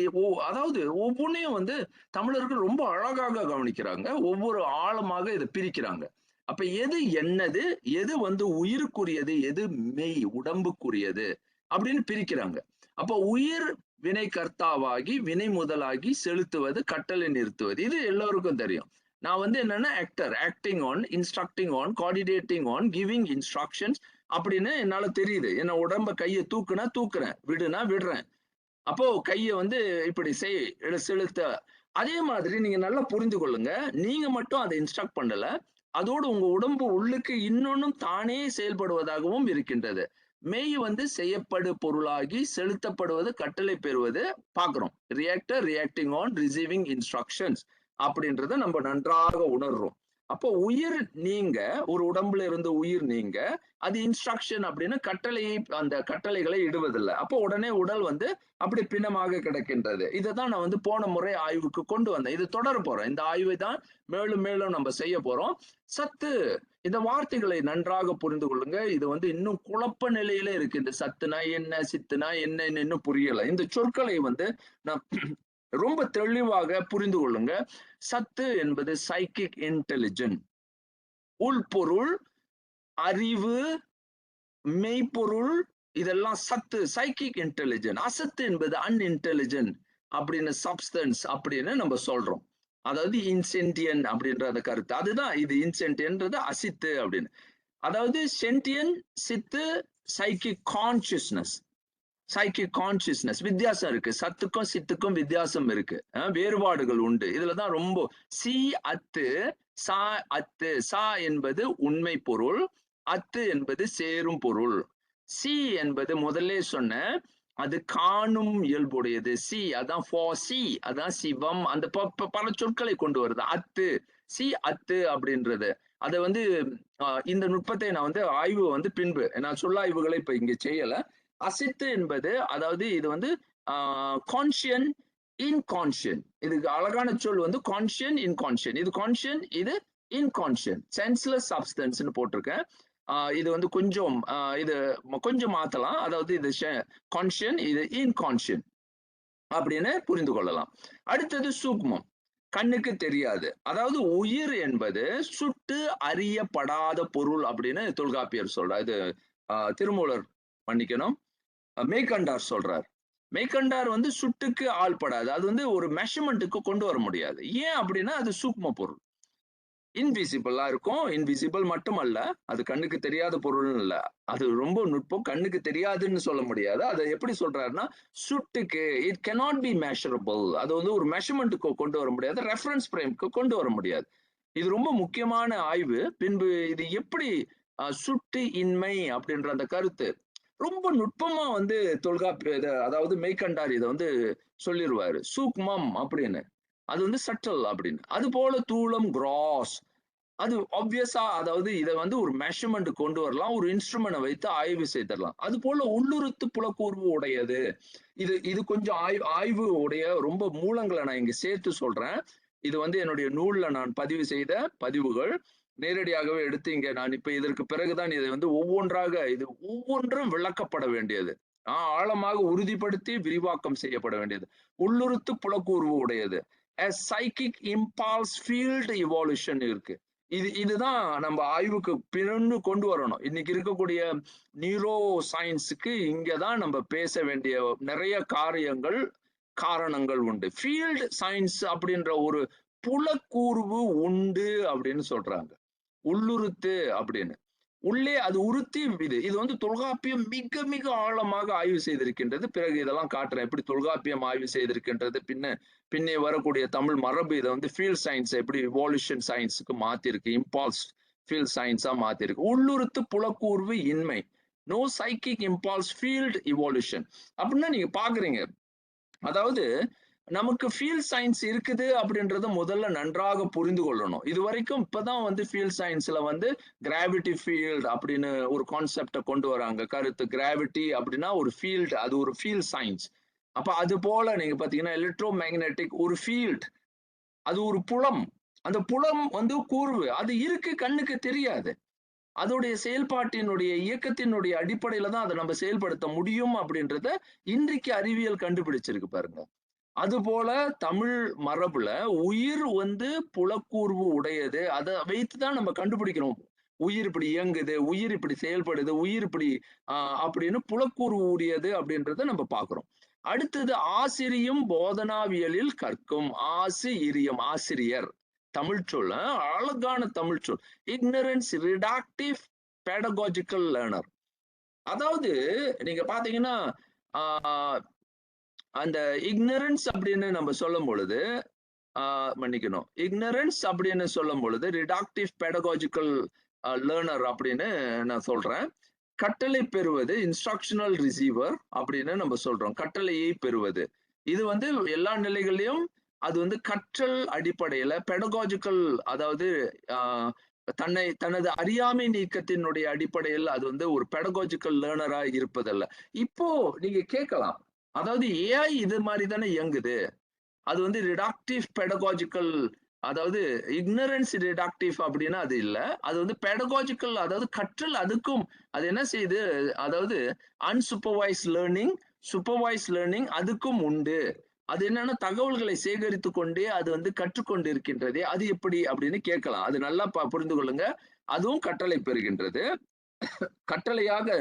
அதாவது ஒவ்வொன்றையும் தமிழர்கள் ரொம்ப அழகாக கவனிக்கிறாங்க, ஒவ்வொரு ஆழமாக இதை பிரிக்கிறாங்க. அப்ப எது என்னது, எது உயிருக்குரியது, எது மெய் உடம்புக்குரியது அப்படின்னு பிரிக்கிறாங்க. அப்ப உயிர் வினை கர்த்தாவாகி வினை முதலாகி செலுத்துவது, கட்டளை நிறுத்துவது. இது எல்லோருக்கும் தெரியும். நான் வந்து என்னன்னா acting on, instructing on, coordinating on, giving instructions அப்படின்னு என்னால தெரியுது. என்ன உடம்ப கையை தூக்குனா தூக்குறேன், விடுனா விடுறேன். அப்போ கையை வந்து இப்படி செலுத்த. அதே மாதிரி நீங்க நல்லா புரிந்து கொள்ளுங்க. நீங்க மட்டும் அதை இன்ஸ்ட்ரக்ட் பண்ணல. அதோடு உங்க உடம்பு உள்ளுக்கு இன்னொன்னும் தானே செயல்படுவதாகவும் இருக்கின்றது. மெய் வந்து செய்யப்படு பொருளாகி செலுத்தப்படுவது, கட்டளை பெறுவது பார்க்கிறோம். Reactor reacting on receiving instructions அப்படின்றத நம்ம நன்றாக உணர்றோம். அப்போ உயிர் நீங்க, ஒரு உடம்புல இருந்து உயிர் நீங்க, அது இன்ஸ்ட்ரக்ஷன் அப்படின்னு கட்டளையை, அந்த கட்டளைகளை இடுவதில்லை. அப்போ உடனே உடல் வந்து அப்படி பிணமாக கிடக்கின்றது. இதைதான் நான் வந்து போன முறை ஆய்வுக்கு கொண்டு வந்தேன். இது தொடர போறோம். இந்த ஆய்வை தான் மேலும் மேலும் நம்ம செய்ய போறோம். சத்து, இந்த வார்த்தைகளை நன்றாக புரிந்து கொள்ளுங்க. இது வந்து இன்னும் குழப்ப நிலையில இருக்கு. இந்த சத்துனா என்ன, சித்துனா என்னன்னு இன்னும் புரியல. இந்த சொற்களை வந்து நான் ரொம்ப தெளிவாக புரிந்து கொள்ளுங்க. சத்து என்பது சைக்கிக் இன்டெலிஜென்ட், உள்பொருள், அறிவு, மெய்ப்பொருள், இதெல்லாம் சத்து, சைக்கிக் இன்டெலிஜென்ட். அசத்து என்பது அன்இன்டெலிஜென்ட் அப்படின்னு, சப்ஸ்டன்ஸ் அப்படின்னு நம்ம சொல்றோம். அதாவது இன்சென்டியன் அப்படின்ற அந்த கருத்து. அதுதான் இது இன்சென்டியன்றது அசித்து அப்படின்னு. அதாவது சென்டியன், சித்து, சைக்கிக் கான்சியஸ்னஸ். சைக்கிக் கான்சியஸ்னஸ் வித்தியாசம் இருக்கு. சத்துக்கும் சித்துக்கும் வித்தியாசம் இருக்கு. வேறுபாடுகள் உண்டு. இதுலதான் ரொம்ப சி அத்து, சா அத்து. சா என்பது உண்மை பொருள், அத்து என்பது சேரும் பொருள். சி என்பது முதல்ல சொன்ன, அது காணும் இயல்புடையது. சி அதான் சி, அதான் சிவம். அந்த பல சொற்களை கொண்டு வருது. அத்து, சி அத்து அப்படின்றது. அதை வந்து இந்த நுட்பத்தை நான் வந்து ஆய்வு வந்து பின்பு, நான் சொல்லாய்வுகளை இப்ப இங்க செய்யல. அசித்து என்பது, அதாவது இது வந்து கான்ஷியன் இன்கான்ஷியன். இதுக்கு அழகான சொல் வந்து கான்ஷியன் இன்கான்ஷியன். இது கான்ஷியன், இது இன்கான்ஷியன். சென்ஸ்லெஸ் சப்ஸ்டன்ஸ் போட்டிருக்கேன். இது வந்து கொஞ்சம் இது கொஞ்சம் மாத்தலாம். அதாவது இது கான்ஷியன், இது இன்கான்ஷியன் அப்படின்னு புரிந்து கொள்ளலாம். அடுத்தது சூக்மம், கண்ணுக்கு தெரியாது. அதாவது உயிர் என்பது சுட்டு அறியப்படாத பொருள் அப்படின்னு தொல்காப்பியர் சொல்றார். இது திருமூலர், மன்னிக்கணும், மெய்கண்டார் சொல்றார். மெய்கண்டார் வந்து சுட்டுக்கு ஆள்படாது. அது வந்து ஒரு மெஷர்மெண்ட்டுக்கு கொண்டு வர முடியாது. ஏன் அப்படின்னா அது சூக்ம பொருள், இன்விசிபிளா இருக்கும். இன்விசிபிள் மட்டுமல்ல, அது கண்ணுக்கு தெரியாத பொருள் இல்ல. அது ரொம்ப நுட்பம். கண்ணுக்கு தெரியாதுன்னு சொல்ல முடியாது. அதை எப்படி சொல்றாருன்னா, சுட்டுக்கு இட் cannot be measurable. அது வந்து ஒரு மெஷர்மெண்ட்டுக்கு கொண்டு வர முடியாது, ரெஃபரன்ஸ் ஃப்ரேம்க்கு கொண்டு வர முடியாது. இது ரொம்ப முக்கியமான ஆய்வு. பின்பு இது எப்படி சுட்டு இன்மை அப்படின்ற அந்த கருத்து ரொம்ப நுட்பமா வந்து அதாவது மெய்கண்டார் இதை வந்து சொல்லிடுவாரு. சூக்மம் அப்படின்னு, அது வந்து சட்டல் அப்படின்னு. அது போல தூளம், கிராஸ், அது ஆப்வியஸா, அதாவது இதை வந்து ஒரு மெஷர்மெண்ட் கொண்டு வரலாம், ஒரு இன்ஸ்ட்ருமெண்ட் வைத்து ஆய்வு செய்திடலாம். அது போல உள்ளுறுத்து புலக்கூர்வு உடையது. இது இது கொஞ்சம் ஆய்வு உடைய ரொம்ப மூலங்களை நான் இங்க சேர்த்து சொல்றேன். இது வந்து என்னுடைய நூல்ல நான் பதிவு செய்த பதிவுகள். நேரடியாகவே எடுத்து இங்க நான் இப்ப இதற்கு பிறகுதான் இதை வந்து ஒவ்வொன்றாக, இது ஒவ்வொன்றும் விளக்கப்பட வேண்டியது, ஆழமாக உறுதிப்படுத்தி விரிவாக்கம் செய்யப்பட வேண்டியது. உள்ளுறுத்து புலக்கூர்வு உடையது, சைக்கிக் இம்பால்ஸ் ஃபீல்டு இவால்யூஷன் இருக்கு. இதுதான் நம்ம ஆய்வுக்கு பிறந்து கொண்டு வரணும். இன்னைக்கு இருக்கக்கூடிய நியூரோ சயின்ஸுக்கு இங்கதான் நம்ம பேச வேண்டிய நிறைய காரணங்கள் உண்டு. ஃபீல்டு சயின்ஸ் அப்படின்ற ஒரு புலக்கூர்வு உண்டு அப்படின்னு சொல்றாங்க. உள்ளுறுத்து அப்படின்னு, உள்ளே அது உறுத்தி இது வந்து தொல்காப்பியம் மிக மிக ஆழமாக ஆய்வு செய்திருக்கின்றது. பிறகு இதெல்லாம் காட்டுறேன், எப்படி தொல்காப்பியம் ஆய்வு செய்திருக்கின்றது, பின்னே வரக்கூடிய தமிழ் மரபு இதை வந்து ஃபீல்ட் சயின்ஸ் எப்படி இவால்யூஷன் சயின்ஸுக்கு மாத்திருக்கு, இம்பால்ஸ் ஃபீல்ட் சயின்ஸா மாத்திருக்கு. உள்ளுறுத்து புலக்கூர்வு இன்மை, no psychic impulse field evolution அப்படின்னா நீங்க பாக்குறீங்க. அதாவது நமக்கு ஃபீல்ட் சயின்ஸ் இருக்குது அப்படின்றத முதல்ல நன்றாக புரிந்து கொள்ளணும். இது வரைக்கும் இப்பதான் வந்து ஃபீல்ட் சயின்ஸ்ல வந்து கிராவிட்டி ஃபீல்ட் அப்படின்னு ஒரு கான்செப்டை கொண்டு வராங்க. கருத்து கிராவிட்டி அப்படின்னா ஒரு ஃபீல்டு, அது ஒரு ஃபீல்ட் சயின்ஸ். அப்ப அது போல நீங்க பாத்தீங்கன்னா எலக்ட்ரோ மேக்னெட்டிக் ஒரு ஃபீல்ட், அது ஒரு புலம். அந்த புலம் வந்து கூர்வு, அது இருக்கு, கண்ணுக்கு தெரியாது. அதோடைய செயல்பாட்டினுடைய இயக்கத்தினுடைய அடிப்படையில தான் அதை நம்ம செயல்படுத்த முடியும் அப்படின்றத இன்றைக்கு அறிவியல் கண்டுபிடிச்சிருக்கு பாருங்க. அது போல தமிழ் மரபுல உயிர் வந்து புலக்கூர்வு உடையது. அதை வைத்துதான் நம்ம கண்டுபிடிக்கிறோம். உயிர் இப்படி இயங்குது, உயிர் இப்படி செயல்படுது, உயிர் இப்படி அப்படின்னு புலக்கூறக்கூடியது அப்படின்றத நம்ம பார்க்கிறோம். அடுத்தது ஆசிரியம் போதனாவியலில் கற்கும். ஆசிரியர் தமிழ் சொல், அழகான தமிழ் சொல். Ignorance reductive pedagogical learner. அதாவது நீங்க பாத்தீங்கன்னா அந்த இக்னரன்ஸ் அப்படின்னு நம்ம சொல்லும் பொழுது மன்னிக்கணும், இக்னரன்ஸ் அப்படின்னு சொல்லும் பொழுது ரிடாக்டிவ் பேடகாஜிக்கல் லேர்னர் அப்படின்னு நான் சொல்றேன். கட்டளை பெறுவது இன்ஸ்ட்ரக்ஷனல் ரிசீவர் அப்படின்னு நம்ம சொல்றோம். கட்டளையை பெறுவது இது வந்து எல்லா நிலைகளிலும் அது வந்து கற்றல் அடிப்படையில பெடகாஜிக்கல், அதாவது தனது அறியாமை நீக்கத்தினுடைய அடிப்படையில் அது வந்து ஒரு பெடகாஜிக்கல் லேர்னரா இருப்பதல்ல. இப்போ நீங்க கேட்கலாம், அதாவது ஏஐ இது மாதிரி தானே இயங்குது, அது வந்து ரிடாக்டிவ் பெடகாஜிக்கல், அதாவது இக்னரன்ஸ் ரிடாக்டிவ் அப்படின்னா அது இல்ல, அது வந்து பெடகாஜிக்கல், அதாவது கற்றல். அதுக்கும் அது என்ன செய்யுது, அதாவது அன்சூப்பர்வைஸ் லேர்னிங், சூப்பர்வைஸ் லேர்னிங் அதுக்கும் உண்டு. அது என்னன்னா தகவல்களை சேகரித்து கொண்டே அது வந்து கற்றுக்கொண்டு இருக்கின்றதே, அது எப்படி அப்படின்னு கேட்கலாம். அது நல்லா புரிந்து கொள்ளுங்க. அதுவும் கட்டளை பெறுகின்றது, கட்டளையாக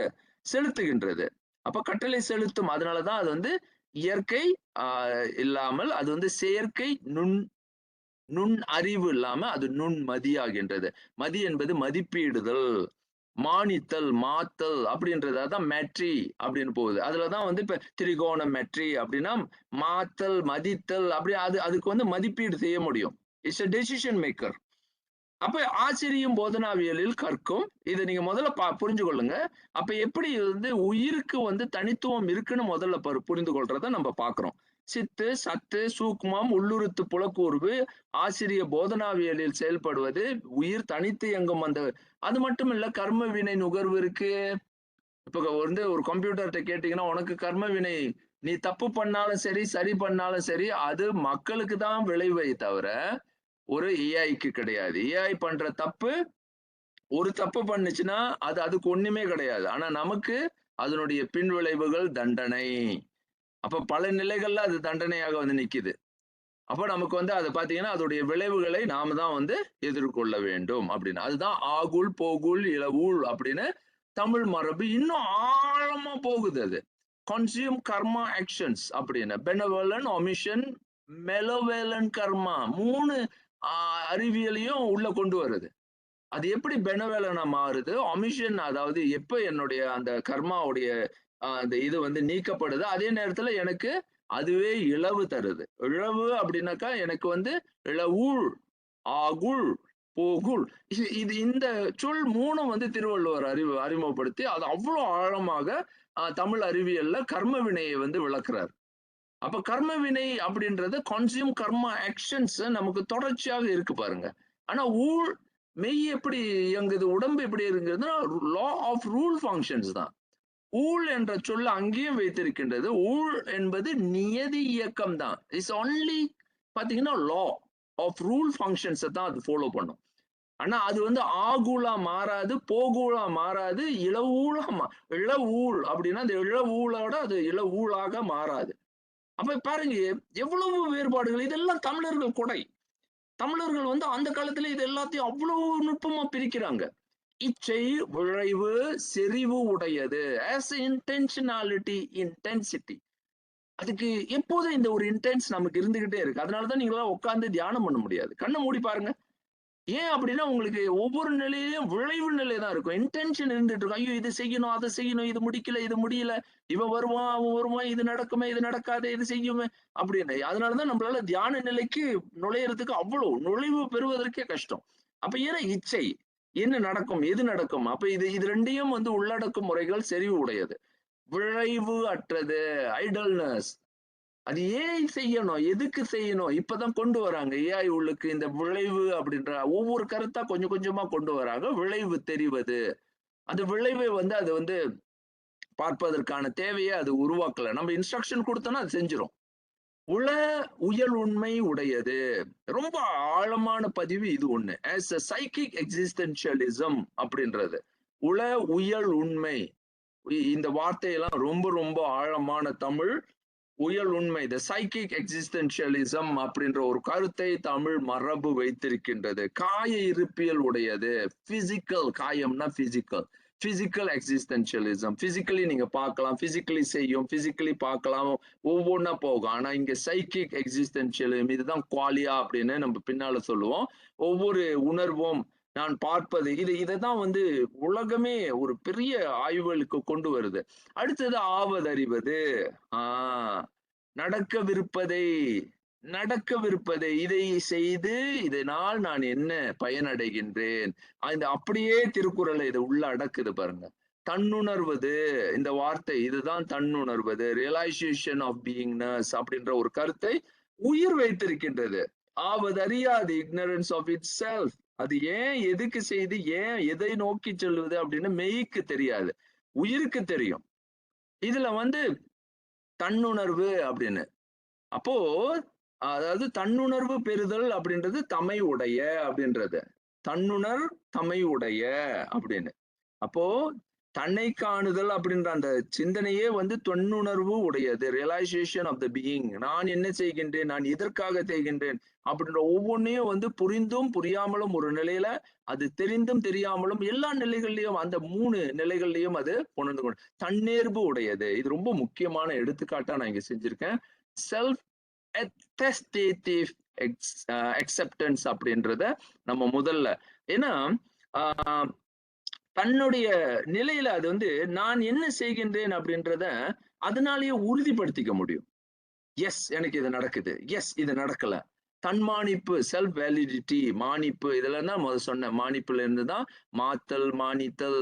செலுத்துகின்றது. அப்ப கட்டளை செலுத்தும், அதனாலதான் அது வந்து இயற்கை இல்லாமல் அது வந்து செயற்கை நுண் அறிவு இல்லாம அது நுண்மதியாகின்றது. மதி என்பது மதிப்பீடுதல், மானித்தல், மாத்தல் அப்படின்றது. அதான் மெட்ரி அப்படின்னு போகுது. அதுலதான் வந்து இப்ப திரிகோண மெட்ரி அப்படின்னா மாத்தல், மதித்தல், அப்படி அதுக்கு வந்து மதிப்பீடு செய்ய முடியும். It's a decision maker. அப்ப ஆசிரியம் போதனாவியலில் கற்கும். இதை நீங்க முதல்ல புரிஞ்சு கொள்ளுங்க. அப்ப எப்படி வந்து உயிருக்கு வந்து தனித்துவம் இருக்குன்னு முதல்ல புரிந்து கொள்றத நம்ம பார்க்கிறோம். சித்து, சத்து, சூக்மம், உள்ளுறுத்து புலக்கூர்வு, ஆசிரிய போதனாவியலில் செயல்படுவது, உயிர் தனித்து இயங்கும். அது மட்டும் இல்ல, கர்ம வினை நுகர்வு இருக்கு. இப்ப வந்து ஒரு கம்ப்யூட்டர்கிட்ட கேட்டீங்கன்னா, உனக்கு கர்ம வினை, நீ தப்பு பண்ணாலும் சரி, சரி பண்ணாலும் சரி, அது மக்களுக்கு தான் விளைவை தவிர ஒரு ஏஐக்கு கிடையாது. ஏஐ பண்ற தப்பு, ஒரு தப்பு பண்ணுச்சுன்னா அதுக்கு ஒண்ணுமே கிடையாது. ஆனா நமக்கு அதனுடைய பின் விளைவுகள் தண்டனை. அப்ப பல நிலைகள்ல அது தண்டனையாக வந்து நிக்குது. அப்ப நமக்கு வந்து அது பாத்தீங்கன்னா அதோடைய விளைவுகளை நாம தான் வந்து எதிர்கொள்ள வேண்டும் அப்படின்னு. அதுதான் ஆகுல், போகுல், இளவூழ் அப்படின்னு தமிழ் மரபு இன்னும் ஆழமா போகுது. அது கன்சியூம் கர்மா ஆக்ஷன்ஸ் அப்படின்னு, பெனவலன், ஒமிஷன், மெலோவேலன் கர்மா, 3 அறிவியலையும் உள்ள கொண்டு வருது. அது எப்படி பெனவேலனா மாறுது, ஒமிஷன், அதாவது எப்ப என்னுடைய அந்த கர்மாவுடைய அந்த இது வந்து நீக்கப்படுது, அதே நேரத்துல எனக்கு அதுவே இழவு தருது. இழவு அப்படின்னாக்கா எனக்கு வந்து இழவூழ், ஆகுள், போகுள். இது இந்த சொல் 3 வந்து திருவள்ளுவர் அறிமுகப்படுத்தி அது அவ்வளவு ஆழமாக தமிழ் அறிவியல்ல கர்ம வினையை வந்து விளக்குறார். அப்ப கர்ம வினை அப்படின்றது கன்சியூம் கர்மா ஆக்ஷன்ஸ் நமக்கு தொடர்ச்சியாக இருக்கு பாருங்க. ஆனா மெய் எப்படி இயங்குது, உடம்பு எப்படி இருக்குதுன்னா லா ஆஃப் ரூல் ஃபங்க்ஷன்ஸ் தான். ஊழ் என்ற சொல்ல அங்கேயும் வைத்திருக்கின்றது. ஊழ் என்பது நியதி இயக்கம் தான். இட்ஸ் ஒன்லி பாத்தீங்கன்னா லா ஆஃப் ரூல் ஃபங்க்ஷன்ஸ் தான் அது ஃபாலோ பண்ணும். ஆனா அது வந்து ஆகுலா மாறாது, போகுலா மாறாது, இளவூழ் அப்படின்னா அந்த இளவூழோட அது இளவூழாக மாறாது. அப்ப பாருங்க எவ்வளவு வேறுபாடுகள். இதெல்லாம் தமிழர்கள் கொடை. தமிழர்கள் வந்து அந்த காலத்துல இது எல்லாத்தையும் அவ்வளவு நுட்பமா பிரிக்கிறாங்க. இச்சை, விழைவு, செறிவு உடையது. as intentionality, intensity. அதுக்கு எப்போதும் இந்த ஒரு இன்டென்ஸ் நமக்கு இருந்துகிட்டே இருக்கு. அதனாலதான் நீங்களா உட்கார்ந்து தியானம் பண்ண முடியாது. கண்ணை மூடி பாருங்க. ஏன் அப்படின்னா உங்களுக்கு ஒவ்வொரு நிலையிலும் விளைவு நிலை தான் இருக்கும். இன்டென்ஷன் இருந்துட்டு இருக்கும். ஐயோ இது செய்யணும், அதை செய்யணும், இது முடிக்கல, இது முடியல, இவன் வருவான், அவன் வருவான், இது நடக்குமே, இது நடக்காது, இது செய்யுமே அப்படின்னு. அதனாலதான் நம்மளால தியான நிலைக்கு நுழையறதுக்கு அவ்வளவு நுழைவு பெறுவதற்கே கஷ்டம். அப்ப ஏன்னா இச்சை, என்ன நடக்கும், எது நடக்கும், அப்ப இது ரெண்டையும் வந்து உள்ளடக்கும் முறைகள் செறிவு உடையது. விளைவு அற்றது, ஐடல்னஸ். அது ஏன் செய்யணும், எதுக்கு செய்யணும், இப்பதான் கொண்டு வராங்க ஏஐ உள்ளுக்கு இந்த விளைவு அப்படின்ற ஒவ்வொரு கருத்தா கொஞ்சம் கொஞ்சமா கொண்டு வராங்க. விளைவு தெரிவது, அந்த விளைவை வந்து அது வந்து பார்ப்பதற்கான தேவையை அது உருவாக்கல. நம்ம இன்ஸ்ட்ரக்ஷன் கொடுத்தோம்னா அது செஞ்சிடும். உயல் உண்மை உடையது. ரொம்ப ஆழமான பதிவு இது ஒண்ணு. as a psychic existentialism அப்படின்றது உயல் உண்மை. இந்த வார்த்தையெல்லாம் ரொம்ப ரொம்ப ஆழமான தமிழ். உயல் உண்மை, த சைக்கிக் எக்ஸிஸ்டென்ஷியலிசம் அப்படின்ற ஒரு கருத்தை தமிழ் மரபு வைத்திருக்கின்றது. காய இருப்பியல் உடையது. பிசிக்கல், காயம்னா பிசிக்கல். Physical existentialism. பிசிக்கலி நீங்க பார்க்கலாம், பிசிக்கலி செய்யும், பிசிக்கலி பார்க்கலாம், ஒவ்வொன்றா போகும். ஆனா இங்க சைக்கிக் எக்ஸிஸ்டென்ஷியலிசம், இதுதான் குவாலியா அப்படின்னு நம்ம பின்னால சொல்லுவோம். ஒவ்வொரு உணர்வும் நான் பார்ப்பது, இதைதான் வந்து உலகமே ஒரு பெரிய ஆய்வுகளுக்கு கொண்டு வருது. அடுத்தது ஆவதறிவது. ஆஹ் நடக்கவிருப்பதை நடக்கவிருப்பதை இதை செய்து இதனால் நான் என்ன பயனடைகின்றேன். இந்த அப்படியே திருக்குறளை இது உள்ள அடக்குது பாருங்க. தன்னுணர்வது, இந்த வார்த்தை இதுதான் தன்னுணர்வது, ரியலைசேஷன் ஆஃப் பீயிங்னஸ் அப்படின்ற ஒரு கருத்தை உயிர் வைத்திருக்கின்றது. ஆவதறியாது, இக்னரன்ஸ் ஆஃப் இட் செல்ஃப். அது ஏன் எதுக்கு செய்து ஏன் எதை நோக்கி செல்வது அப்படின்னு மெய்க்கு தெரியாது, உயிருக்கு தெரியும். இதுல வந்து தன்னுணர்வு அப்படின்னு, அப்போ அதாவது தன்னுணர்வு பெறுதல் அப்படின்றது தமை உடைய அப்படின்றது, தன்னுணர் தமை உடைய அப்படின்னு. அப்போ தன்னை காணுதல் அப்படின்ற அந்த சிந்தனையே வந்து தன்னுணர்வு உடையது, ரியலைசேஷன் ஆஃப் த பீயிங். நான் என்ன செய்கின்றேன், நான் எதற்காக செய்கின்றேன் அப்படின்ற ஒவ்வொன்றையும் வந்து புரிந்தும் புரியாமலும் ஒரு நிலையில, அது தெரிந்தும் தெரியாமலும் எல்லா நிலைகள்லயும், அந்த 3 நிலைகள்லயும் அது உணர்ந்து கொண்டு தன்னேர்வு உடையது. இது ரொம்ப முக்கியமான எடுத்துக்காட்டா நான் இங்க செஞ்சிருக்கேன். செல்ஃப் அட்டெஸ்டேட்டிவ் அக்செப்டன்ஸ் அப்படின்றத நம்ம முதல்ல, ஏன்னா தன்னுடைய நிலையில அது வந்து நான் என்ன செய்கின்றேன் அப்படின்றத அதனாலேயே உறுதிப்படுத்திக்க முடியும். எஸ், எனக்கு இது நடக்குது, எஸ் இது நடக்கல. தன்மானிப்பு, செல்ஃப் வேலிடிட்டி, மானிப்பு, இதெல்லாம் தான் முதல்ல சொன்னேன். மானிப்புல இருந்து தான் மாத்தல், மானித்தல்,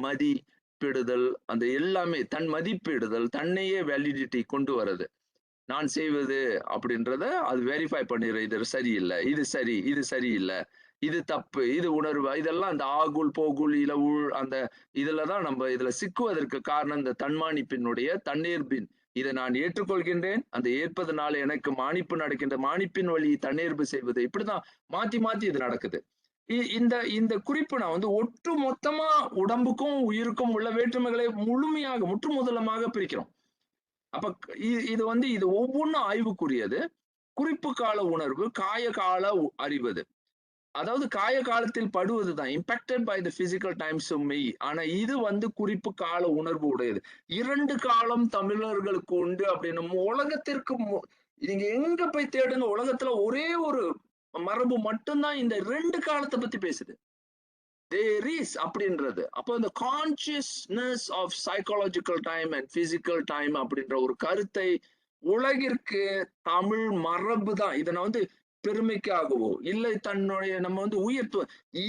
மதிப்பிடுதல், அந்த எல்லாமே தன் மதிப்பிடுதல், தன்னையே வேலிடிட்டி கொண்டு வர்றது. நான் செய்வது அப்படின்றத அது வெரிஃபை பண்ணிடுற, இது சரியில்லை, இது சரி, இது சரியில்லை, இது தப்பு, இது உணர்வு, இதெல்லாம் அந்த ஆகுல் போகுல் இலவுள் அந்த இதுலதான் நம்ம இதுல சிக்குவதற்கு காரணம் இந்த தன்மானிப்பினுடைய தன்னேர்பின். இதை நான் ஏற்றுக்கொள்கின்றேன், அந்த ஏற்பதனால எனக்கு மானிப்பு நடக்கின்ற, மானிப்பின் வழி தன்னேர்பு செய்வது, இப்படிதான் மாத்தி மாத்தி இது நடக்குது. இந்த இந்த குறிப்பு நான் வந்து ஒட்டு மொத்தமா உடம்புக்கும் உயிருக்கும் உள்ள வேற்றுமைகளை முழுமையாக முற்று முதலமாக பிரிக்கிறோம். அப்ப இது வந்து இது ஒவ்வொன்றும் ஆய்வுக்குரியது. குறிப்பு கால உணர்வு, காய கால அறிவது. அதாவது காய காலத்தில் படுவதுதான், impacted by the physical times of மெய். ஆனா இது வந்து குறிப்பு கால உணர்வு உடையது. 2 காலம் தமிழர்களுக்கு உண்டு அப்படின்னு உலகத்திற்கு நீங்க எங்க போய் தேடுங்க, உலகத்துல ஒரே ஒரு மரபு மட்டும்தான் இந்த 2 காலத்தை பத்தி பேசுது. there is அப்படின்றது. அப்போ இந்த consciousness of psychological time and physical time அப்படின்ற ஒரு கருத்தை உலகிற்கு தமிழ் மரபு தான். இதை நான் வந்து பெருமைக்காகவோ இல்லை தன்னுடைய நம்ம வந்து உயர்த்து,